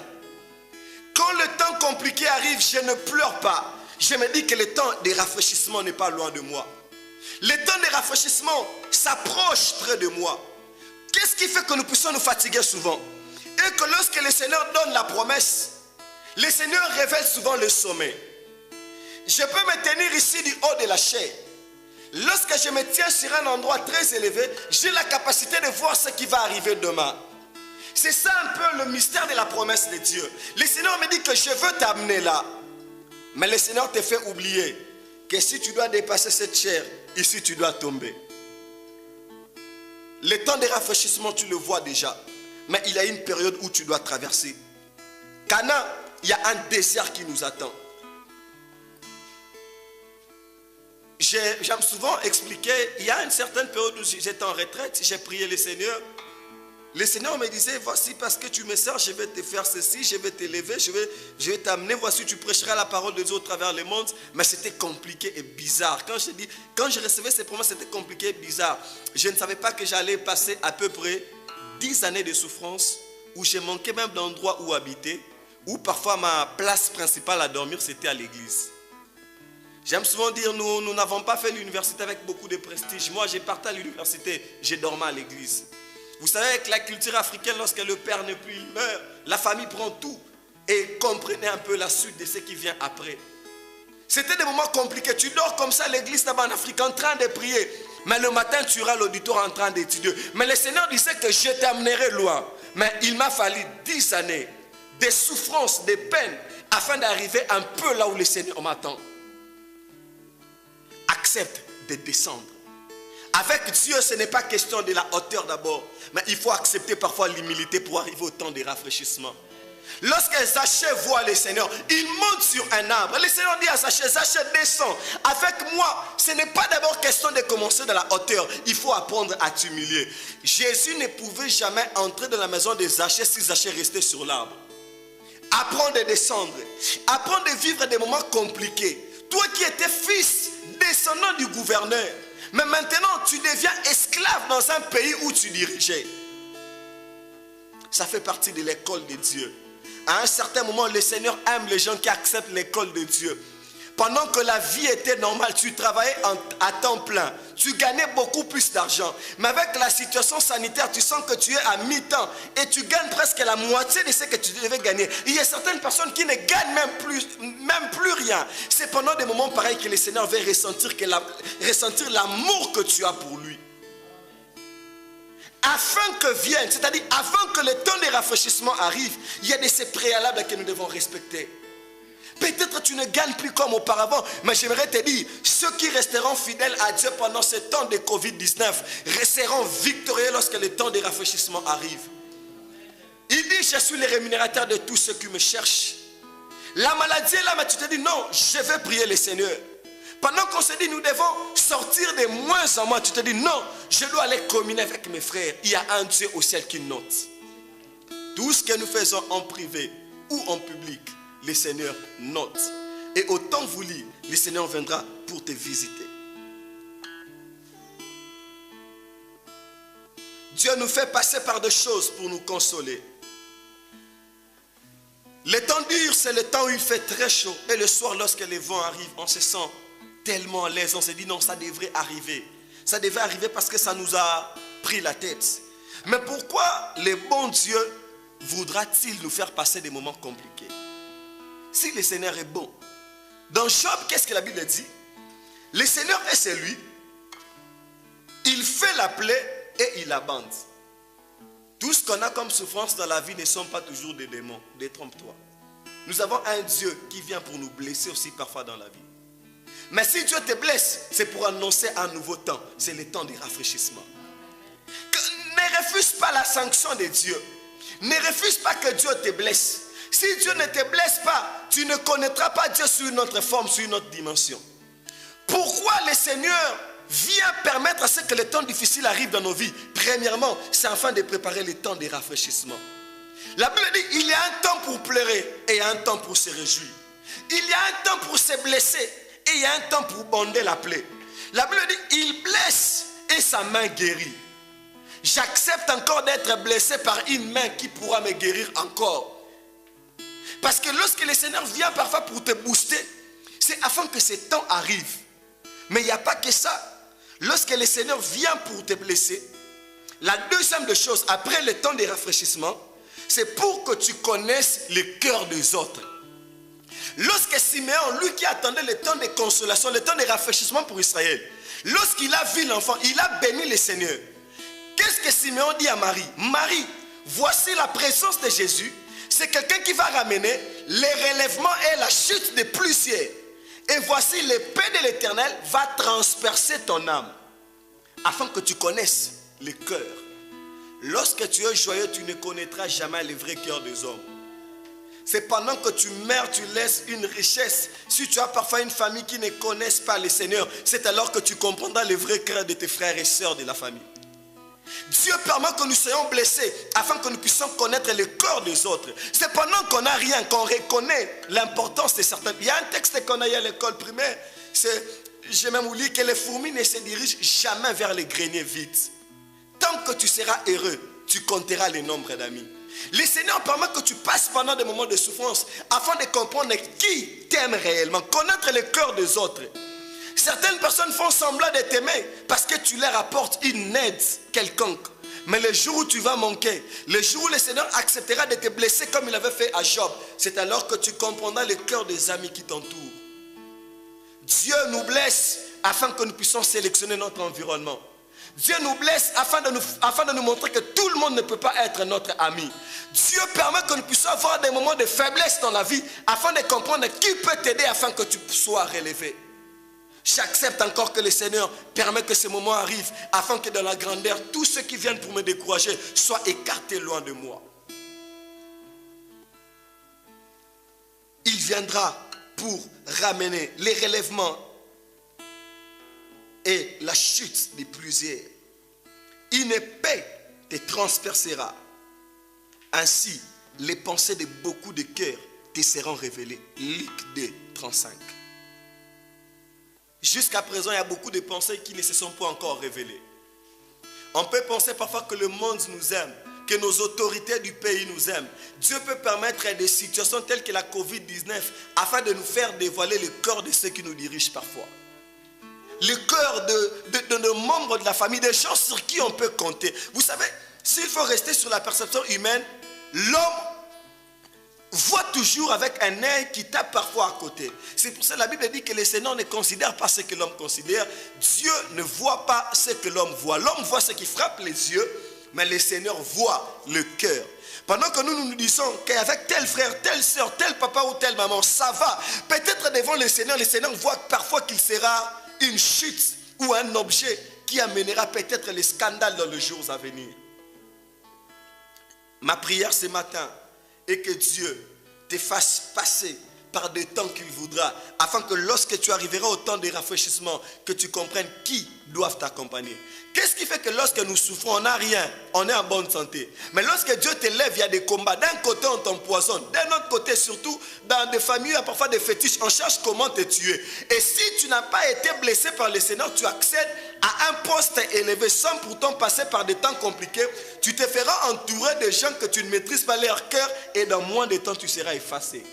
Quand le temps compliqué arrive, je ne pleure pas. Je me dis que le temps de rafraîchissement n'est pas loin de moi. Le temps de rafraîchissement s'approche près de moi. Qu'est-ce qui fait que nous puissions nous fatiguer souvent? Et que lorsque le Seigneur donne la promesse, le Seigneur révèle souvent le sommet. Je peux me tenir ici du haut de la chair. Lorsque je me tiens sur un endroit très élevé, j'ai la capacité de voir ce qui va arriver demain. C'est ça un peu le mystère de la promesse de Dieu. Le Seigneur me dit que je veux t'amener là. Mais le Seigneur te fait oublier que si tu dois dépasser cette chair, ici tu dois tomber. Le temps de rafraîchissement, tu le vois déjà. Mais il y a une période où tu dois traverser. Canaan, il y a un désert qui nous attend. J'aime souvent expliquer, il y a une certaine période où j'étais en retraite, j'ai prié le Seigneur. Le Seigneur me disait, voici parce que tu me sers, je vais te faire ceci, je vais t'élever, je vais t'amener, voici tu prêcheras la parole de Dieu au travers le monde. Mais c'était compliqué et bizarre. Quand je recevais ces promesses, c'était compliqué et bizarre. Je ne savais pas que j'allais passer à peu près 10 années de souffrance, où j'ai manqué même d'endroit où habiter, où parfois ma place principale à dormir, c'était à l'église. J'aime souvent dire, nous n'avons pas fait l'université avec beaucoup de prestige. Moi, j'ai parti à l'université, j'ai dormi à l'église. Vous savez, avec la culture africaine, lorsque le père n'est plus, il meurt, la famille prend tout. Et comprenez un peu la suite de ce qui vient après. C'était des moments compliqués. Tu dors comme ça à l'église là-bas en Afrique en train de prier. Mais le matin, tu iras à l'auditoire en train d'étudier. Mais le Seigneur disait que je t'amènerai loin. Mais il m'a fallu 10 années de souffrances, de peines, afin d'arriver un peu là où le Seigneur m'attend. Accepte de descendre. Avec Dieu, ce n'est pas question de la hauteur d'abord, mais il faut accepter parfois l'humilité pour arriver au temps de rafraîchissement. Lorsque Zachée voit le Seigneur, il monte sur un arbre. Le Seigneur dit à Zachée, Zachée descend. Avec moi, ce n'est pas d'abord question de commencer de la hauteur. Il faut apprendre à t'humilier. Jésus ne pouvait jamais entrer dans la maison de Zachée si Zachée restait sur l'arbre. Apprends de descendre. Apprends de vivre des moments compliqués. Toi qui étais fils, descendant du gouverneur, mais maintenant tu deviens esclave dans un pays où tu dirigeais. Ça fait partie de l'école de Dieu. À un certain moment, le Seigneur aime les gens qui acceptent l'école de Dieu. Pendant que la vie était normale, tu travaillais à temps plein. Tu gagnais beaucoup plus d'argent. Mais avec la situation sanitaire, tu sens que tu es à mi-temps. Et tu gagnes presque la moitié de ce que tu devais gagner. Il y a certaines personnes qui ne gagnent même plus rien. C'est pendant des moments pareils que le Seigneur veut ressentir l'amour que tu as pour lui. Afin que vienne, c'est-à-dire avant que le temps de rafraîchissement arrive, il y a de ces préalables que nous devons respecter. Peut-être tu ne gagnes plus comme auparavant, mais j'aimerais te dire, ceux qui resteront fidèles à Dieu pendant ce temps de Covid-19 seront victorieux lorsque le temps de rafraîchissement arrive. Il dit, je suis le rémunérateur de tous ceux qui me cherchent. La maladie est là, mais tu te dis, non, je vais prier le Seigneur. Pendant qu'on se dit, nous devons sortir de moins en moins, tu te dis, non, je dois aller communier avec mes frères. Il y a un Dieu au ciel qui note. Tout ce que nous faisons en privé ou en public, le Seigneur note. Et au temps voulu, le Seigneur viendra pour te visiter. Dieu nous fait passer par des choses pour nous consoler. Le temps dur, c'est le temps où il fait très chaud. Et le soir, lorsque les vents arrivent, on se sent tellement à l'aise. On se dit non, ça devrait arriver. Ça devait arriver parce que ça nous a pris la tête. Mais pourquoi le bon Dieu voudra-t-il nous faire passer des moments compliqués? Si le Seigneur est bon. Dans Job, qu'est-ce que la Bible dit? Le Seigneur est celui, il fait la plaie et il abande. Tout ce qu'on a comme souffrance dans la vie ne sont pas toujours des démons. Détrompe-toi. Nous avons un Dieu qui vient pour nous blesser aussi parfois dans la vie. Mais si Dieu te blesse, c'est pour annoncer un nouveau temps. C'est le temps du rafraîchissement. Ne refuse pas la sanction de Dieu. Ne refuse pas que Dieu te blesse. Si Dieu ne te blesse pas, tu ne connaîtras pas Dieu sous une autre forme, sous une autre dimension. Pourquoi le Seigneur vient permettre à ce que les temps difficiles arrivent dans nos vies? Premièrement, c'est afin de préparer le temps de rafraîchissement. La Bible dit, il y a un temps pour pleurer et un temps pour se réjouir. Il y a un temps pour se blesser et il y a un temps pour bander la plaie. La Bible dit, il blesse et sa main guérit. J'accepte encore d'être blessé par une main qui pourra me guérir encore. Parce que lorsque le Seigneur vient parfois pour te booster, c'est afin que ce temps arrive. Mais il n'y a pas que ça. Lorsque le Seigneur vient pour te blesser, la deuxième des choses, après le temps de rafraîchissement, c'est pour que tu connaisses le cœur des autres. Lorsque Siméon, lui qui attendait le temps de consolation, le temps de rafraîchissement pour Israël, lorsqu'il a vu l'enfant, il a béni le Seigneur. Qu'est-ce que Siméon dit à Marie? Marie, voici la présence de Jésus. C'est quelqu'un qui va ramener les relèvements et la chute de plusieurs. Et voici l'épée de l'Éternel va transpercer ton âme. Afin que tu connaisses le cœur. Lorsque tu es joyeux, tu ne connaîtras jamais le vrai cœur des hommes. C'est pendant que tu meurs, tu laisses une richesse. Si tu as parfois une famille qui ne connaisse pas le Seigneur, c'est alors que tu comprendras le vrai cœur de tes frères et sœurs de la famille. Dieu permet que nous soyons blessés afin que nous puissions connaître le cœur des autres. C'est pendant qu'on n'a rien, qu'on reconnaît l'importance de certains. Il y a un texte qu'on a eu à l'école primaire, j'ai même lu que les fourmis ne se dirigent jamais vers les greniers vides. Tant que tu seras heureux, tu compteras le nombre d'amis. Le Seigneur permet que tu passes pendant des moments de souffrance afin de comprendre qui t'aime réellement, connaître le cœur des autres. Certaines personnes font semblant de t'aimer parce que tu leur apportes une aide quelconque. Mais le jour où tu vas manquer, le jour où le Seigneur acceptera de te blesser comme il avait fait à Job, c'est alors que tu comprendras le cœur des amis qui t'entourent. Dieu nous blesse afin que nous puissions sélectionner notre environnement. Dieu nous blesse afin de nous montrer que tout le monde ne peut pas être notre ami. Dieu permet que nous puissions avoir des moments de faiblesse dans la vie afin de comprendre qui peut t'aider afin que tu sois relevé. J'accepte encore que le Seigneur permet que ces moments arrivent afin que dans la grandeur, tous ceux qui viennent pour me décourager soient écartés loin de moi. Il viendra pour ramener les relèvements et la chute des plusieurs. Une épée te transpercera. Ainsi, les pensées de beaucoup de cœurs te seront révélées. Luc 2, 35. Jusqu'à présent, il y a beaucoup de pensées qui ne se sont pas encore révélées. On peut penser parfois que le monde nous aime, que nos autorités du pays nous aiment. Dieu peut permettre des situations telles que la Covid-19 afin de nous faire dévoiler le cœur de ceux qui nous dirigent parfois. Le cœur de nos membres de la famille, des gens sur qui on peut compter. Vous savez, s'il faut rester sur la perception humaine, l'homme voit toujours avec un œil qui tape parfois à côté. C'est pour ça que la Bible dit que le Seigneur ne considère pas ce que l'homme considère. Dieu ne voit pas ce que l'homme voit. L'homme voit ce qui frappe les yeux, mais le Seigneur voit le cœur. Pendant que nous disons qu'avec tel frère, telle soeur, tel papa ou telle maman, ça va. Peut-être devant le Seigneur voit parfois qu'il sera une chute ou un objet qui amènera peut-être les scandales dans les jours à venir. Ma prière ce matin est que Dieu te fasse passer par des temps qu'il voudra, afin que lorsque tu arriveras au temps de rafraîchissement, que tu comprennes qui doivent t'accompagner. Qu'est-ce qui fait que lorsque nous souffrons, on n'a rien, on est en bonne santé. Mais lorsque Dieu t'élève, il y a des combats. D'un côté, on t'empoisonne. D'un autre côté, surtout, dans des familles, il y a parfois des fétiches. On cherche comment te tuer. Et si tu n'as pas été blessé par le Seigneur, tu accèdes à un poste élevé sans pourtant passer par des temps compliqués. Tu te feras entourer de gens que tu ne maîtrises pas leur cœur et dans moins de temps, tu seras effacé.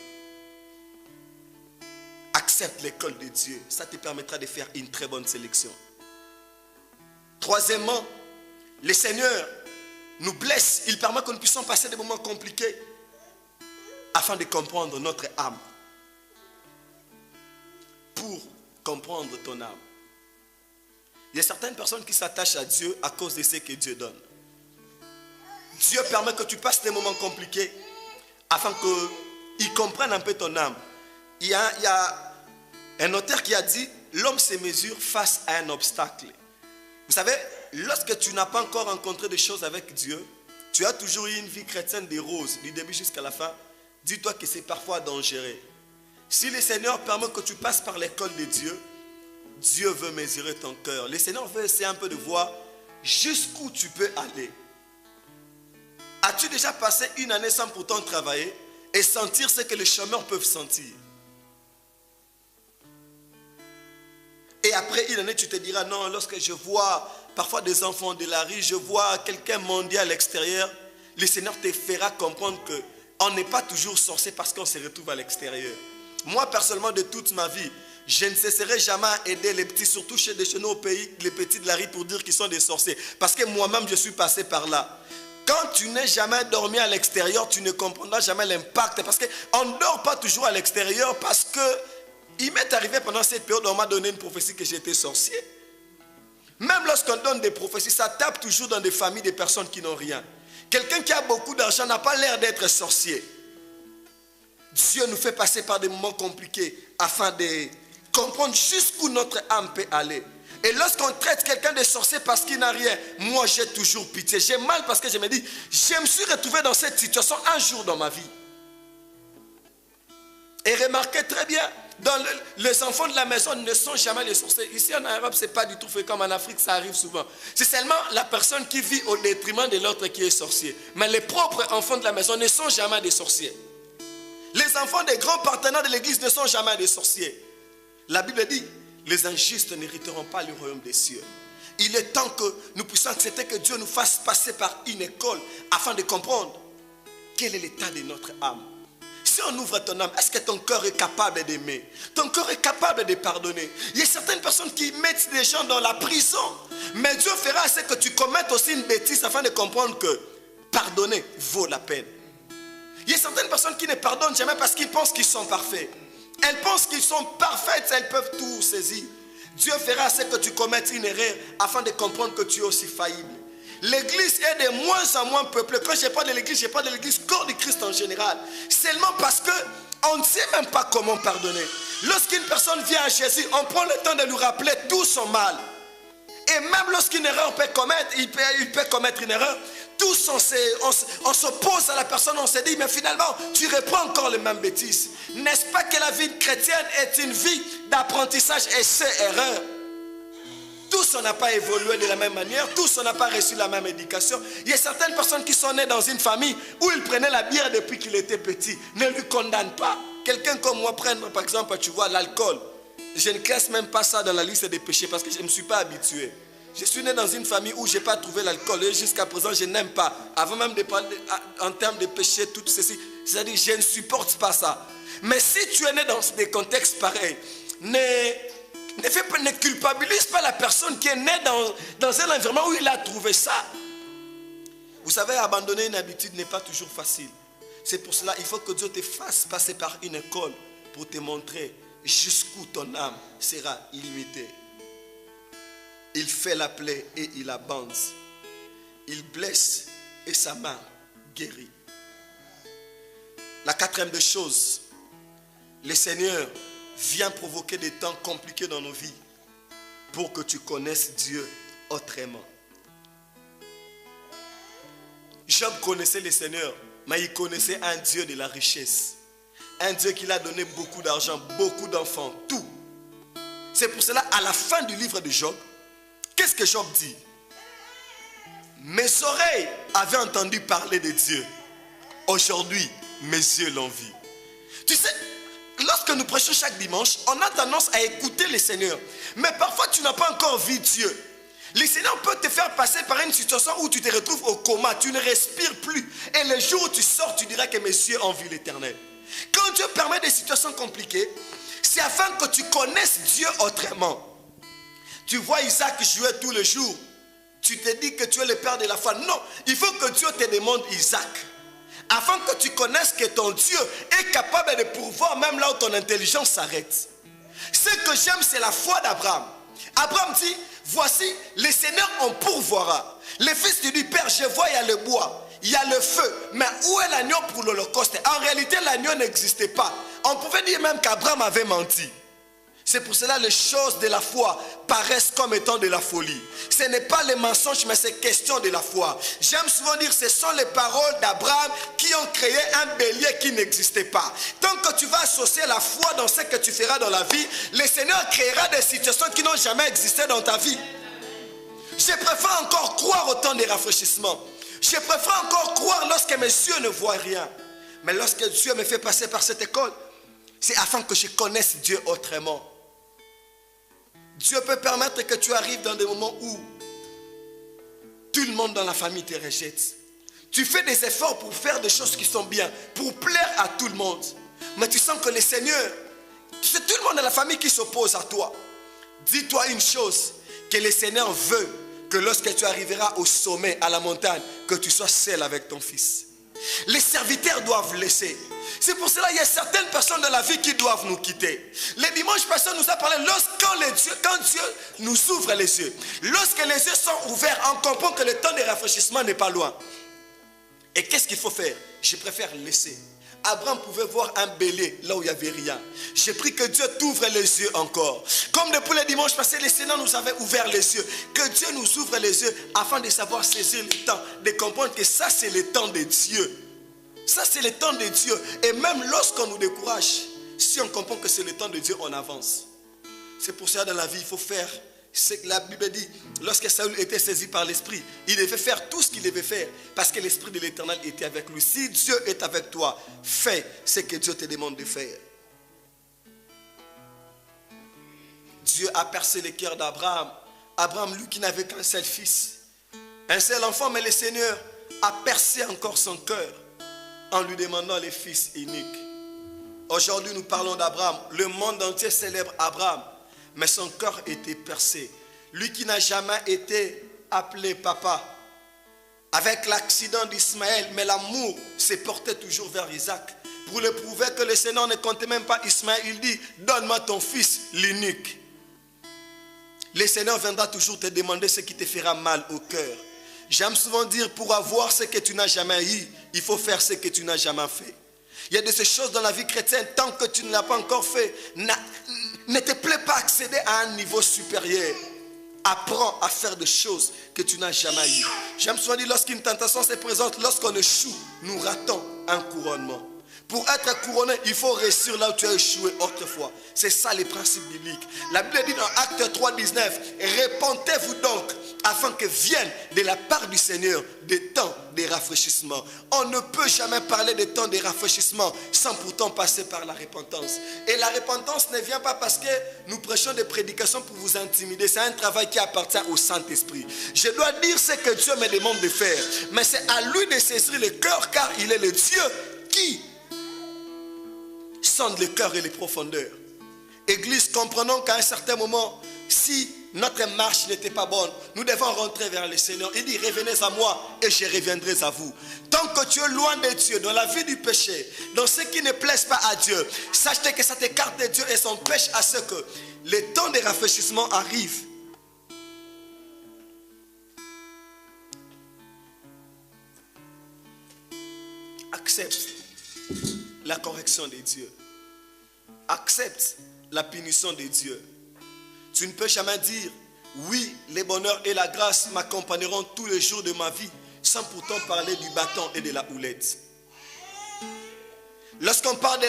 Accepte l'école de Dieu. Ça te permettra de faire une très bonne sélection. Troisièmement, le Seigneur nous blesse. Il permet que nous puissions passer des moments compliqués afin de comprendre notre âme. Pour comprendre ton âme. Il y a certaines personnes qui s'attachent à Dieu à cause de ce que Dieu donne. Dieu permet que tu passes des moments compliqués afin qu'il comprenne un peu ton âme. Il y a un auteur qui a dit, l'homme se mesure face à un obstacle. Vous savez, lorsque tu n'as pas encore rencontré des choses avec Dieu, tu as toujours eu une vie chrétienne des roses, du début jusqu'à la fin. Dis-toi que c'est parfois dangereux. Si le Seigneur permet que tu passes par l'école de Dieu, Dieu veut mesurer ton cœur. Le Seigneur veut essayer un peu de voir jusqu'où tu peux aller. As-tu déjà passé une année sans pourtant travailler et sentir ce que les chômeurs peuvent sentir? Et après une année, tu te diras, non, lorsque je vois parfois des enfants de la rue, je vois quelqu'un mendier à l'extérieur, le Seigneur te fera comprendre qu'on n'est pas toujours sorcier parce qu'on se retrouve à l'extérieur. Moi, personnellement, de toute ma vie, je ne cesserai jamais à aider les petits, surtout chez nous au pays, les petits de la rue pour dire qu'ils sont des sorciers. Parce que moi-même, je suis passé par là. Quand tu n'es jamais dormi à l'extérieur, tu ne comprendras jamais l'impact. Parce qu'on ne dort pas toujours à l'extérieur parce que il m'est arrivé pendant cette période, on m'a donné une prophétie que j'étais sorcier. Même lorsqu'on donne des prophéties, ça tape toujours dans des familles de personnes qui n'ont rien. Quelqu'un qui a beaucoup d'argent n'a pas l'air d'être sorcier. Dieu nous fait passer par des moments compliqués afin de comprendre jusqu'où notre âme peut aller. Et lorsqu'on traite quelqu'un de sorcier parce qu'il n'a rien, moi j'ai toujours pitié. J'ai mal parce que je me dis, je me suis retrouvé dans cette situation un jour dans ma vie. Et remarquez très bien, les enfants de la maison ne sont jamais les sorciers. Ici en Europe, ce n'est pas du tout fait comme en Afrique, ça arrive souvent. C'est seulement la personne qui vit au détriment de l'autre qui est sorcier. Mais les propres enfants de la maison ne sont jamais des sorciers. Les enfants des grands partenaires de l'église ne sont jamais des sorciers. La Bible dit, les injustes n'hériteront pas le royaume des cieux. Il est temps que nous puissions accepter que Dieu nous fasse passer par une école afin de comprendre quel est l'état de notre âme. Si on ouvre ton âme, est-ce que ton cœur est capable d'aimer? Ton cœur est capable de pardonner? Il y a certaines personnes qui mettent des gens dans la prison. Mais Dieu fera ce que tu commettes aussi une bêtise afin de comprendre que pardonner vaut la peine. Il y a certaines personnes qui ne pardonnent jamais parce qu'ils pensent qu'ils sont parfaits. Elles pensent qu'ils sont parfaites, elles peuvent tout saisir. Dieu fera ce que tu commettes une erreur afin de comprendre que tu es aussi faillible. L'église est de moins en moins peuplée. Quand je parle de l'église, corps du Christ en général. Seulement parce qu'on ne sait même pas comment pardonner. Lorsqu'une personne vient à Jésus, on prend le temps de lui rappeler tout son mal. Et même lorsqu'une erreur peut commettre, il peut commettre une erreur, tous on se pose à la personne, on se dit, mais finalement, tu reprends encore les mêmes bêtises. N'est-ce pas que la vie chrétienne est une vie d'apprentissage et essai-erreur? Tous on n'a pas évolué de la même manière, tous on n'a pas reçu la même éducation. Il y a certaines personnes qui sont nées dans une famille où ils prenaient la bière depuis qu'il était petit. Ne lui condamne pas. Quelqu'un comme moi prendre par exemple, tu vois, l'alcool. Je ne classe même pas ça dans la liste des péchés parce que je ne me suis pas habitué. Je suis né dans une famille où je n'ai pas trouvé l'alcool et jusqu'à présent je n'aime pas. Avant même de parler en termes de péché, tout ceci, c'est-à-dire je ne supporte pas ça. Mais si tu es né dans des contextes pareils, ne culpabilise pas la personne qui est née dans un environnement où il a trouvé ça. Vous savez, abandonner une habitude n'est pas toujours facile. C'est pour cela qu'il faut que Dieu te fasse passer par une école pour te montrer jusqu'où ton âme sera limitée. Il fait la plaie et il avance. Il blesse et sa main guérit. La quatrième des choses, le Seigneur vient provoquer des temps compliqués dans nos vies pour que tu connaisses Dieu autrement. Job connaissait le Seigneur, mais il connaissait un Dieu de la richesse. Un Dieu qui l'a donné beaucoup d'argent, beaucoup d'enfants, tout. C'est pour cela, à la fin du livre de Job, qu'est-ce que Job dit? Mes oreilles avaient entendu parler de Dieu. Aujourd'hui, mes yeux l'ont vu. Tu sais, lorsque nous prêchons chaque dimanche, on a tendance à écouter le Seigneur. Mais parfois, tu n'as pas encore vu Dieu. Le Seigneur peut te faire passer par une situation où tu te retrouves au coma, tu ne respires plus. Et le jour où tu sors, tu diras que mes yeux ont vu l'Éternel. Quand Dieu permet des situations compliquées, c'est afin que tu connaisses Dieu autrement. Tu vois Isaac jouer tous les jours. tu te dis que tu es le père de la foi. Non, il faut que Dieu te demande Isaac. Afin que tu connaisses que ton Dieu est capable de pourvoir même là où ton intelligence s'arrête. Ce que j'aime, c'est la foi d'Abraham. Abraham dit, voici, le Seigneur en pourvoira. Le fils lui dit, Père, je vois, il y a le bois, il y a le feu. Mais où est l'agneau pour l'Holocauste? En réalité, l'agneau n'existait pas. On pouvait dire même qu'Abraham avait menti. C'est pour cela que les choses de la foi paraissent comme étant de la folie. Ce n'est pas les mensonges, mais c'est question de la foi. J'aime souvent dire, ce sont les paroles d'Abraham qui ont créé un bélier qui n'existait pas. Tant que tu vas associer la foi dans ce que tu feras dans la vie, le Seigneur créera des situations qui n'ont jamais existé dans ta vie. Je préfère encore croire au temps des rafraîchissements. Je préfère encore croire lorsque mes yeux ne voient rien. Mais lorsque Dieu me fait passer par cette école, c'est afin que je connaisse Dieu autrement. Dieu peut permettre que tu arrives dans des moments où tout le monde dans la famille te rejette. Tu fais des efforts pour faire des choses qui sont bien, pour plaire à tout le monde. Mais tu sens que le Seigneur, c'est tout le monde dans la famille qui s'oppose à toi. Dis-toi une chose, que le Seigneur veut que lorsque tu arriveras au sommet, à la montagne, que tu sois seul avec ton fils. Les serviteurs doivent laisser. C'est pour cela qu'il y a certaines personnes dans la vie qui doivent nous quitter. Le dimanche passé, on nous a parlé quand Dieu nous ouvre les yeux. Lorsque les yeux sont ouverts, on comprend que le temps de rafraîchissement n'est pas loin. Et qu'est-ce qu'il faut faire? Je préfère laisser. Abraham pouvait voir un bélier là où il n'y avait rien. J'ai pris que Dieu t'ouvre les yeux encore. Comme depuis le dimanche passé, le Seigneur nous avait ouvert les yeux. Que Dieu nous ouvre les yeux afin de savoir saisir le temps. De comprendre que ça c'est le temps de Dieu. Ça c'est le temps de Dieu. Et même lorsqu'on nous décourage, si on comprend que c'est le temps de Dieu, on avance. C'est pour ça dans la vie, il faut faire ce que la Bible dit. Lorsque Saül était saisi par l'Esprit, il devait faire tout ce qu'il devait faire. Parce que l'Esprit de l'Éternel était avec lui. Si Dieu est avec toi, fais ce que Dieu te demande de faire. Dieu a percé le cœur d'Abraham. Abraham, lui qui n'avait qu'un seul fils, un seul enfant, mais le Seigneur a percé encore son cœur en lui demandant les fils uniques. Aujourd'hui, nous parlons d'Abraham. Le monde entier célèbre Abraham, mais son cœur était percé. Lui qui n'a jamais été appelé papa, avec l'accident d'Ismaël, mais l'amour s'est porté toujours vers Isaac. Pour le prouver que le Seigneur ne comptait même pas Ismaël, il dit, donne-moi ton fils, l'unique. Le Seigneur viendra toujours te demander ce qui te fera mal au cœur. J'aime souvent dire, pour avoir ce que tu n'as jamais eu, il faut faire ce que tu n'as jamais fait. Il y a de ces choses dans la vie chrétienne, tant que tu ne l'as pas encore fait, ne te plaît pas accéder à un niveau supérieur. Apprends à faire des choses que tu n'as jamais eues. J'aime souvent dire, lorsqu'une tentation se présente, lorsqu'on échoue, nous ratons un couronnement. Pour être couronné, il faut réussir là où tu as échoué autrefois. C'est ça les principes bibliques. La Bible dit dans Actes 3, 19, répentez-vous donc afin que vienne de la part du Seigneur des temps de rafraîchissement. On ne peut jamais parler des temps de rafraîchissement sans pourtant passer par la repentance. Et la repentance ne vient pas parce que nous prêchons des prédications pour vous intimider. C'est un travail qui appartient au Saint-Esprit. Je dois dire ce que Dieu me demande de faire. Mais c'est à lui de saisir le cœur, car il est le Dieu qui sonde le cœur et les profondeurs. Église, comprenons qu'à un certain moment, si notre marche n'était pas bonne, nous devons rentrer vers le Seigneur. Il dit, revenez à moi et je reviendrai à vous. Tant que tu es loin de Dieu, dans la vie du péché, dans ce qui ne plaise pas à Dieu, sache que ça t'écarte de Dieu et ça empêche à ce que le temps de rafraîchissement arrive. Accepte la correction de Dieu. Accepte la punition de Dieu. Tu ne peux jamais dire, oui, le bonheur et la grâce m'accompagneront tous les jours de ma vie, sans pourtant parler du bâton et de la houlette. Lorsqu'on parle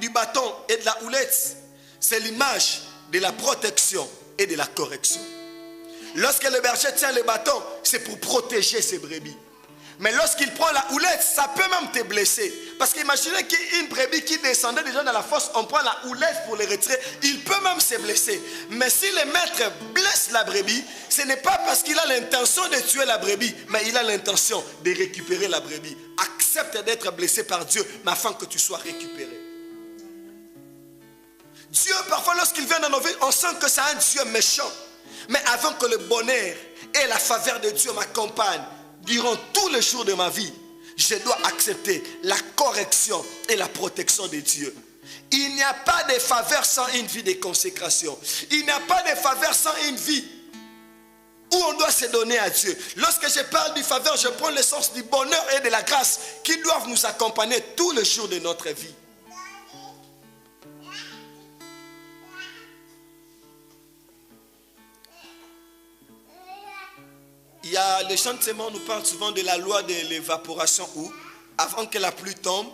du bâton et de la houlette, c'est l'image de la protection et de la correction. Lorsque le berger tient le bâton, c'est pour protéger ses brebis. Mais lorsqu'il prend la houlette, ça peut même te blesser. Parce qu'imaginez qu'une brebis qui descendait déjà dans la fosse, on prend la houlette pour le retirer, il peut même se blesser. Mais si le maître blesse la brebis, ce n'est pas parce qu'il a l'intention de tuer la brebis, mais il a l'intention de récupérer la brebis. Accepte d'être blessé par Dieu, mais afin que tu sois récupéré. Dieu, parfois lorsqu'il vient dans nos vies, on sent que c'est un Dieu méchant. Mais avant que le bonheur et la faveur de Dieu m'accompagne durant tous les jours de ma vie, je dois accepter la correction et la protection de Dieu. Il n'y a pas de faveur sans une vie de consécration. Il n'y a pas de faveur sans une vie où on doit se donner à Dieu. Lorsque je parle du faveur, je prends le sens du bonheur et de la grâce qui doivent nous accompagner tous les jours de notre vie. Il y a, les gens de Sémon nous parlent souvent de la loi de l'évaporation où, avant que la pluie tombe,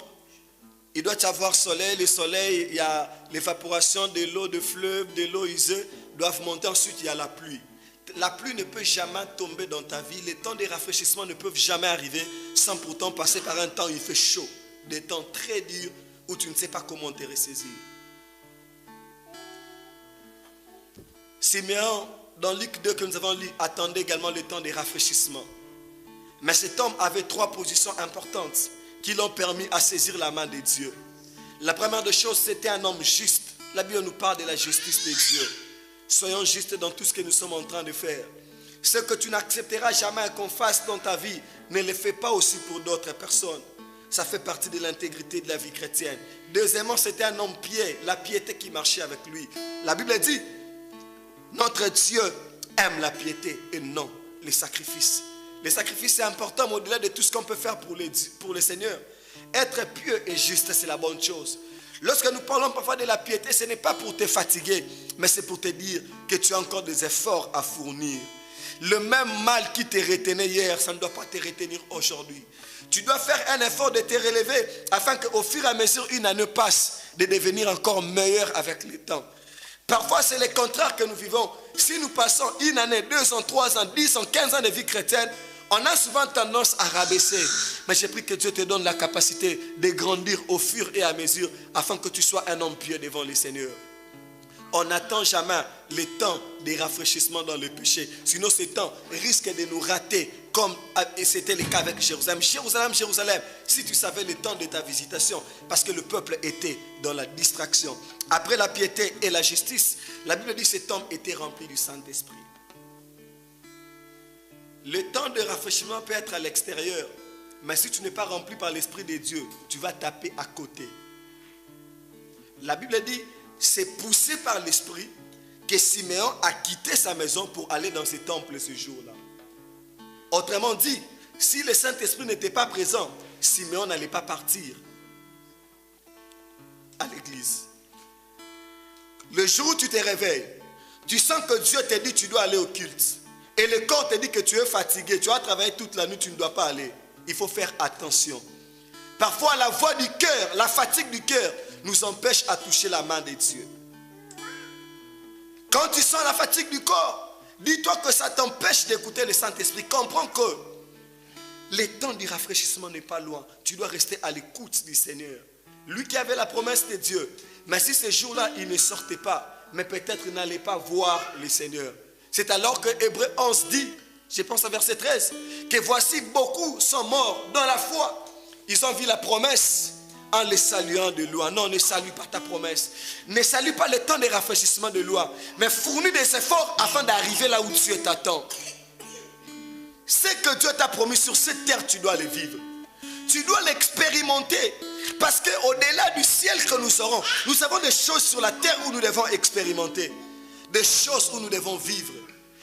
il doit y avoir soleil. Le soleil, il y a l'évaporation de l'eau de fleuve, de l'eau usée, doivent monter. Ensuite, il y a la pluie. La pluie ne peut jamais tomber dans ta vie. Les temps de rafraîchissement ne peuvent jamais arriver sans pourtant passer par un temps où il fait chaud. Des temps très durs où tu ne sais pas comment te ressaisir. Siméon, dans Luc 2 que nous avons lu, attendait également le temps de rafraîchissement. Mais cet homme avait 3 positions importantes qui l'ont permis à saisir la main de Dieu. La première des choses, c'était un homme juste. La Bible nous parle de la justice de Dieu. Soyons justes dans tout ce que nous sommes en train de faire. Ce que tu n'accepteras jamais qu'on fasse dans ta vie, ne le fais pas aussi pour d'autres personnes. Ça fait partie de l'intégrité de la vie chrétienne. Deuxièmement, c'était un homme pieux, la piété qui marchait avec lui. La Bible dit, notre Dieu aime la piété et non les sacrifices. Les sacrifices, c'est important, mais au-delà de tout ce qu'on peut faire pour le Seigneur. Être pieux et juste, c'est la bonne chose. Lorsque nous parlons parfois de la piété, ce n'est pas pour te fatiguer, mais c'est pour te dire que tu as encore des efforts à fournir. Le même mal qui te retenait hier, ça ne doit pas te retenir aujourd'hui. Tu dois faire un effort de te relever afin qu'au fur et à mesure une année passe, de devenir encore meilleur avec le temps. Parfois, c'est le contraire que nous vivons. Si nous passons une année, 2 ans, 3 ans, 10 ans, 15 ans de vie chrétienne, on a souvent tendance à rabaisser. Mais j'ai pris que Dieu te donne la capacité de grandir au fur et à mesure afin que tu sois un homme pieux devant le Seigneur. On n'attend jamais le temps de rafraîchissement dans le péché. Sinon, ce temps risque de nous rater comme c'était le cas avec Jérusalem. Jérusalem, Jérusalem, si tu savais le temps de ta visitation, parce que le peuple était dans la distraction. Après la piété et la justice, la Bible dit que cet homme était rempli du Saint-Esprit. Le temps de rafraîchissement peut être à l'extérieur, mais si tu n'es pas rempli par l'Esprit de Dieu, tu vas taper à côté. La Bible dit, c'est poussé par l'Esprit que Siméon a quitté sa maison pour aller dans ce temple ce jour-là. Autrement dit, si le Saint-Esprit n'était pas présent, Siméon n'allait pas partir à l'église. Le jour où tu te réveilles, tu sens que Dieu te dit que tu dois aller au culte. Et le corps te dit que tu es fatigué, tu as travaillé toute la nuit, tu ne dois pas aller. Il faut faire attention. Parfois, la voix du cœur, la fatigue du cœur nous empêche à toucher la main de Dieu. Quand tu sens la fatigue du corps, dis-toi que ça t'empêche d'écouter le Saint-Esprit. Comprends que le temps du rafraîchissement n'est pas loin. Tu dois rester à l'écoute du Seigneur. Lui qui avait la promesse de Dieu. Mais si ce jour-là, il ne sortait pas, mais peut-être il n'allait pas voir le Seigneur. C'est alors que Hébreux 11 dit, je pense à verset 13, que voici beaucoup sont morts dans la foi. Ils ont vu la promesse en les saluant de loi. Non, ne salue pas ta promesse. Ne salue pas le temps de rafraîchissement de loi, mais fournis des efforts afin d'arriver là où Dieu t'attend. Ce que Dieu t'a promis sur cette terre, tu dois le vivre. Tu dois l'expérimenter. Parce qu'au-delà du ciel que nous aurons, nous avons des choses sur la terre où nous devons expérimenter. Des choses où nous devons vivre.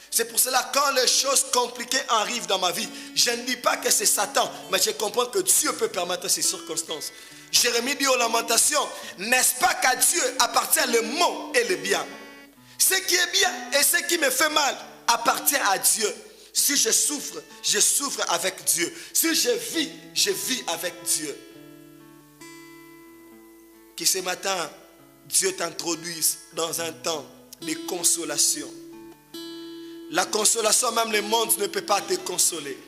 C'est pour cela quand les choses compliquées arrivent dans ma vie, je ne dis pas que c'est Satan, mais je comprends que Dieu peut permettre ces circonstances. Jérémie dit aux Lamentations, n'est-ce pas qu'à Dieu appartient le mal et le bien? Ce qui est bien et ce qui me fait mal appartient à Dieu. Si je souffre avec Dieu. Si je vis avec Dieu. Que ce matin, Dieu t'introduise dans un temps de consolation. La consolation, même le monde ne peut pas te consoler.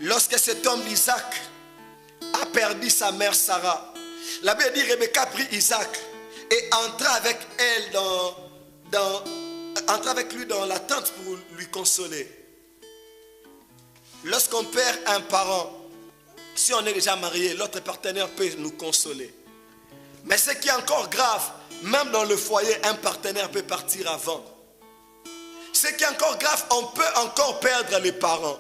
Lorsque cet homme d'Isaac a perdu sa mère Sarah, la Bible dit Rebecca prit Isaac et entra avec elle entra avec lui dans la tente pour lui consoler. Lorsqu'on perd un parent, si on est déjà marié, l'autre partenaire peut nous consoler. Mais ce qui est encore grave, même dans le foyer, un partenaire peut partir avant. Ce qui est encore grave, on peut encore perdre les parents.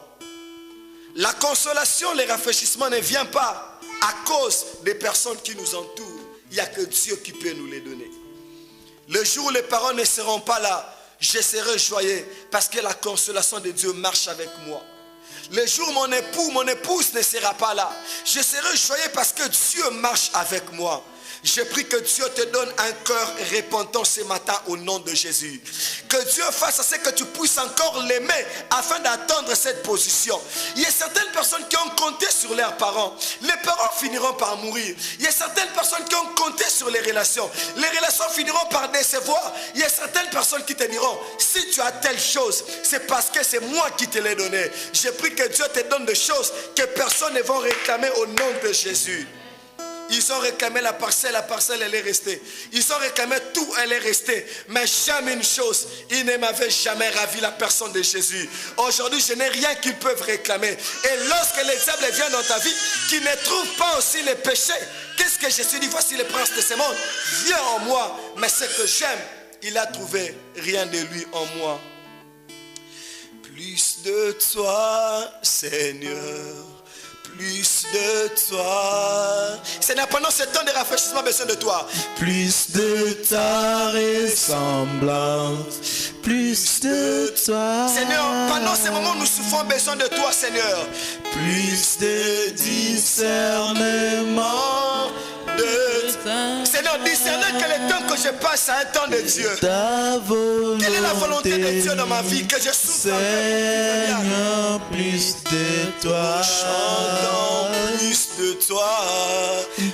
La consolation, les rafraîchissements ne viennent pas à cause des personnes qui nous entourent. Il n'y a que Dieu qui peut nous les donner. Le jour où les parents ne seront pas là, je serai joyeux parce que la consolation de Dieu marche avec moi. Le jour où mon époux, mon épouse ne sera pas là, je serai joyeux parce que Dieu marche avec moi. Je prie que Dieu te donne un cœur repentant ce matin au nom de Jésus. Que Dieu fasse à ce que tu puisses encore l'aimer afin d'attendre cette position. Il y a certaines personnes qui ont compté sur leurs parents. Les parents finiront par mourir. Il y a certaines personnes qui ont compté sur les relations. Les relations finiront par décevoir. Il y a certaines personnes qui te diront, si tu as telle chose, c'est parce que c'est moi qui te l'ai donné. Je prie que Dieu te donne des choses que personne ne va réclamer au nom de Jésus. Ils ont réclamé la parcelle elle est restée. Ils ont réclamé tout, elle est restée. Mais jamais une chose, ils ne m'avaient jamais ravi la personne de Jésus. Aujourd'hui, je n'ai rien qu'ils peuvent réclamer. Et lorsque les diables viennent dans ta vie, qui ne trouvent pas aussi les péchés, qu'est-ce que Jésus dit? Voici le prince de ce monde, viens en moi. Mais ce que j'aime, il a trouvé rien de lui en moi. Plus de toi, Seigneur. Plus de toi. Seigneur, pendant ce temps de rafraîchissement, besoin de toi. Plus de ta ressemblance. Plus de toi. Seigneur, pendant ces moments, nous souffrons besoin de toi, Seigneur. Plus de discernement. Seigneur, discerner que le temps que je passe à un temps de Dieu. Quelle est la volonté de Dieu dans ma vie? Que je souffre. Seigneur, plus de toi. Chantons plus de toi.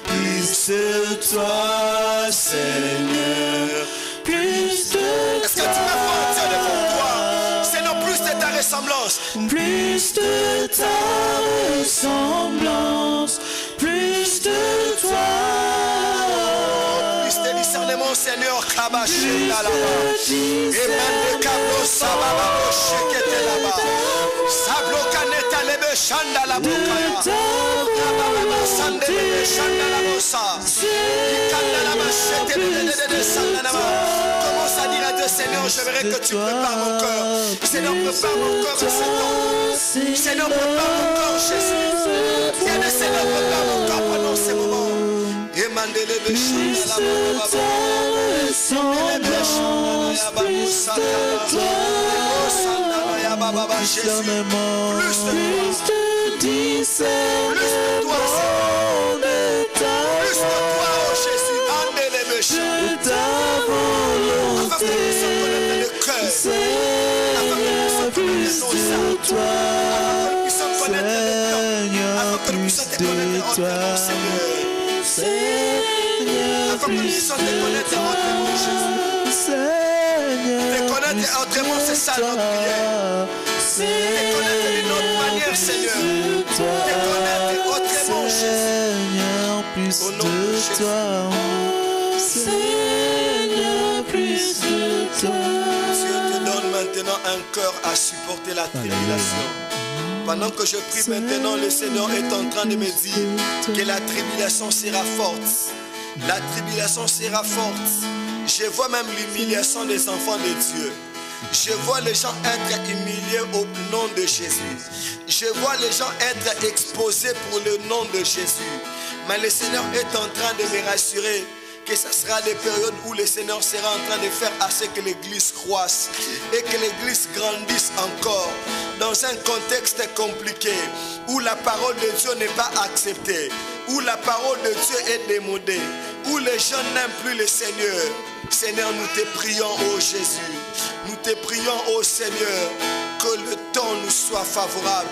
Plus de toi, Seigneur. Plus de toi. Est-ce que tu m'as fait devant toi? Seigneur, plus de ta ressemblance. Plus de ta ressemblance. Plus de toi. Plus de discernement, Seigneur. Kabashenda là-bas. Emande kablo sababa shekete là-bas. Sablo kaneta lebe shanda la bokaya. Kababa sande lebe shanda la bossa. Ikanda la machete de sanda là-bas. Commence à dire à Dieu, Seigneur, je verrai que tu prépares mon cœur. Seigneur, prépare mon cœur à ce temps. Seigneur, prépare mon cœur, Jésus. Seigneur, prépare mon cœur pendant ces moments. Emande lebe shanda la bokaya. Plus de toi, oh Jésus, amenez les méchants. Afin que nous puissions connaître le cœur. Afin que nous puissions connaître nos âmes. Afin que nous puissions connaître le temps. Afin que nous puissions te connaître autrement, Seigneur. Afin que nous puissions te connaître autrement, Jésus. Te connaître autrement, c'est ça notre prière. Te connaître d'une autre manière, Seigneur. Te connaître autrement, Jésus. Au nom de Jésus. Seigneur, plus de toi. Dieu te donne maintenant un cœur à supporter la tribulation. Pendant que je prie maintenant, le Seigneur est en train de me dire que la tribulation sera forte. La tribulation sera forte. Je vois même l'humiliation des enfants de Dieu. Je vois les gens être humiliés au nom de Jésus. Je vois les gens être exposés pour le nom de Jésus. Mais le Seigneur est en train de me rassurer que ce sera des périodes où le Seigneur sera en train de faire à ce que l'Église croisse et que l'Église grandisse encore dans un contexte compliqué où la parole de Dieu n'est pas acceptée, où la parole de Dieu est démodée, où les gens n'aiment plus le Seigneur. Seigneur, nous te prions, ô Jésus. Nous te prions, ô Seigneur, que le temps nous soit favorable.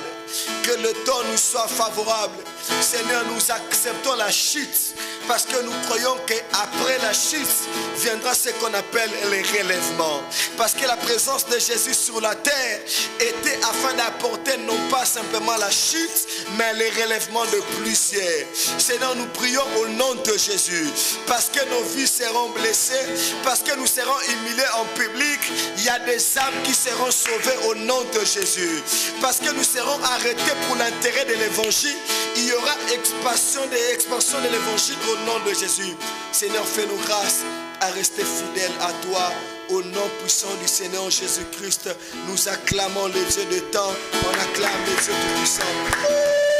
Que le temps nous soit favorable. Seigneur, nous acceptons la chute parce que nous croyons qu'après la chute viendra ce qu'on appelle le relèvement. Parce que la présence de Jésus sur la terre était afin d'apporter non pas simplement la chute, mais le relèvement de plusieurs. Seigneur, nous prions au nom de Jésus. Parce que nos vies seront blessées, parce que nous serons humiliés en public, il y a des âmes qui seront sauvées au nom de Jésus. Parce que nous serons arrêtés pour l'intérêt de l'évangile, il y aura expansion de l'évangile au nom de Jésus. Seigneur, fais-nous grâce à rester fidèles à toi Au nom puissant du Seigneur Jésus-Christ, nous acclamons les dieux de temps, on acclame les dieux tout-puissants.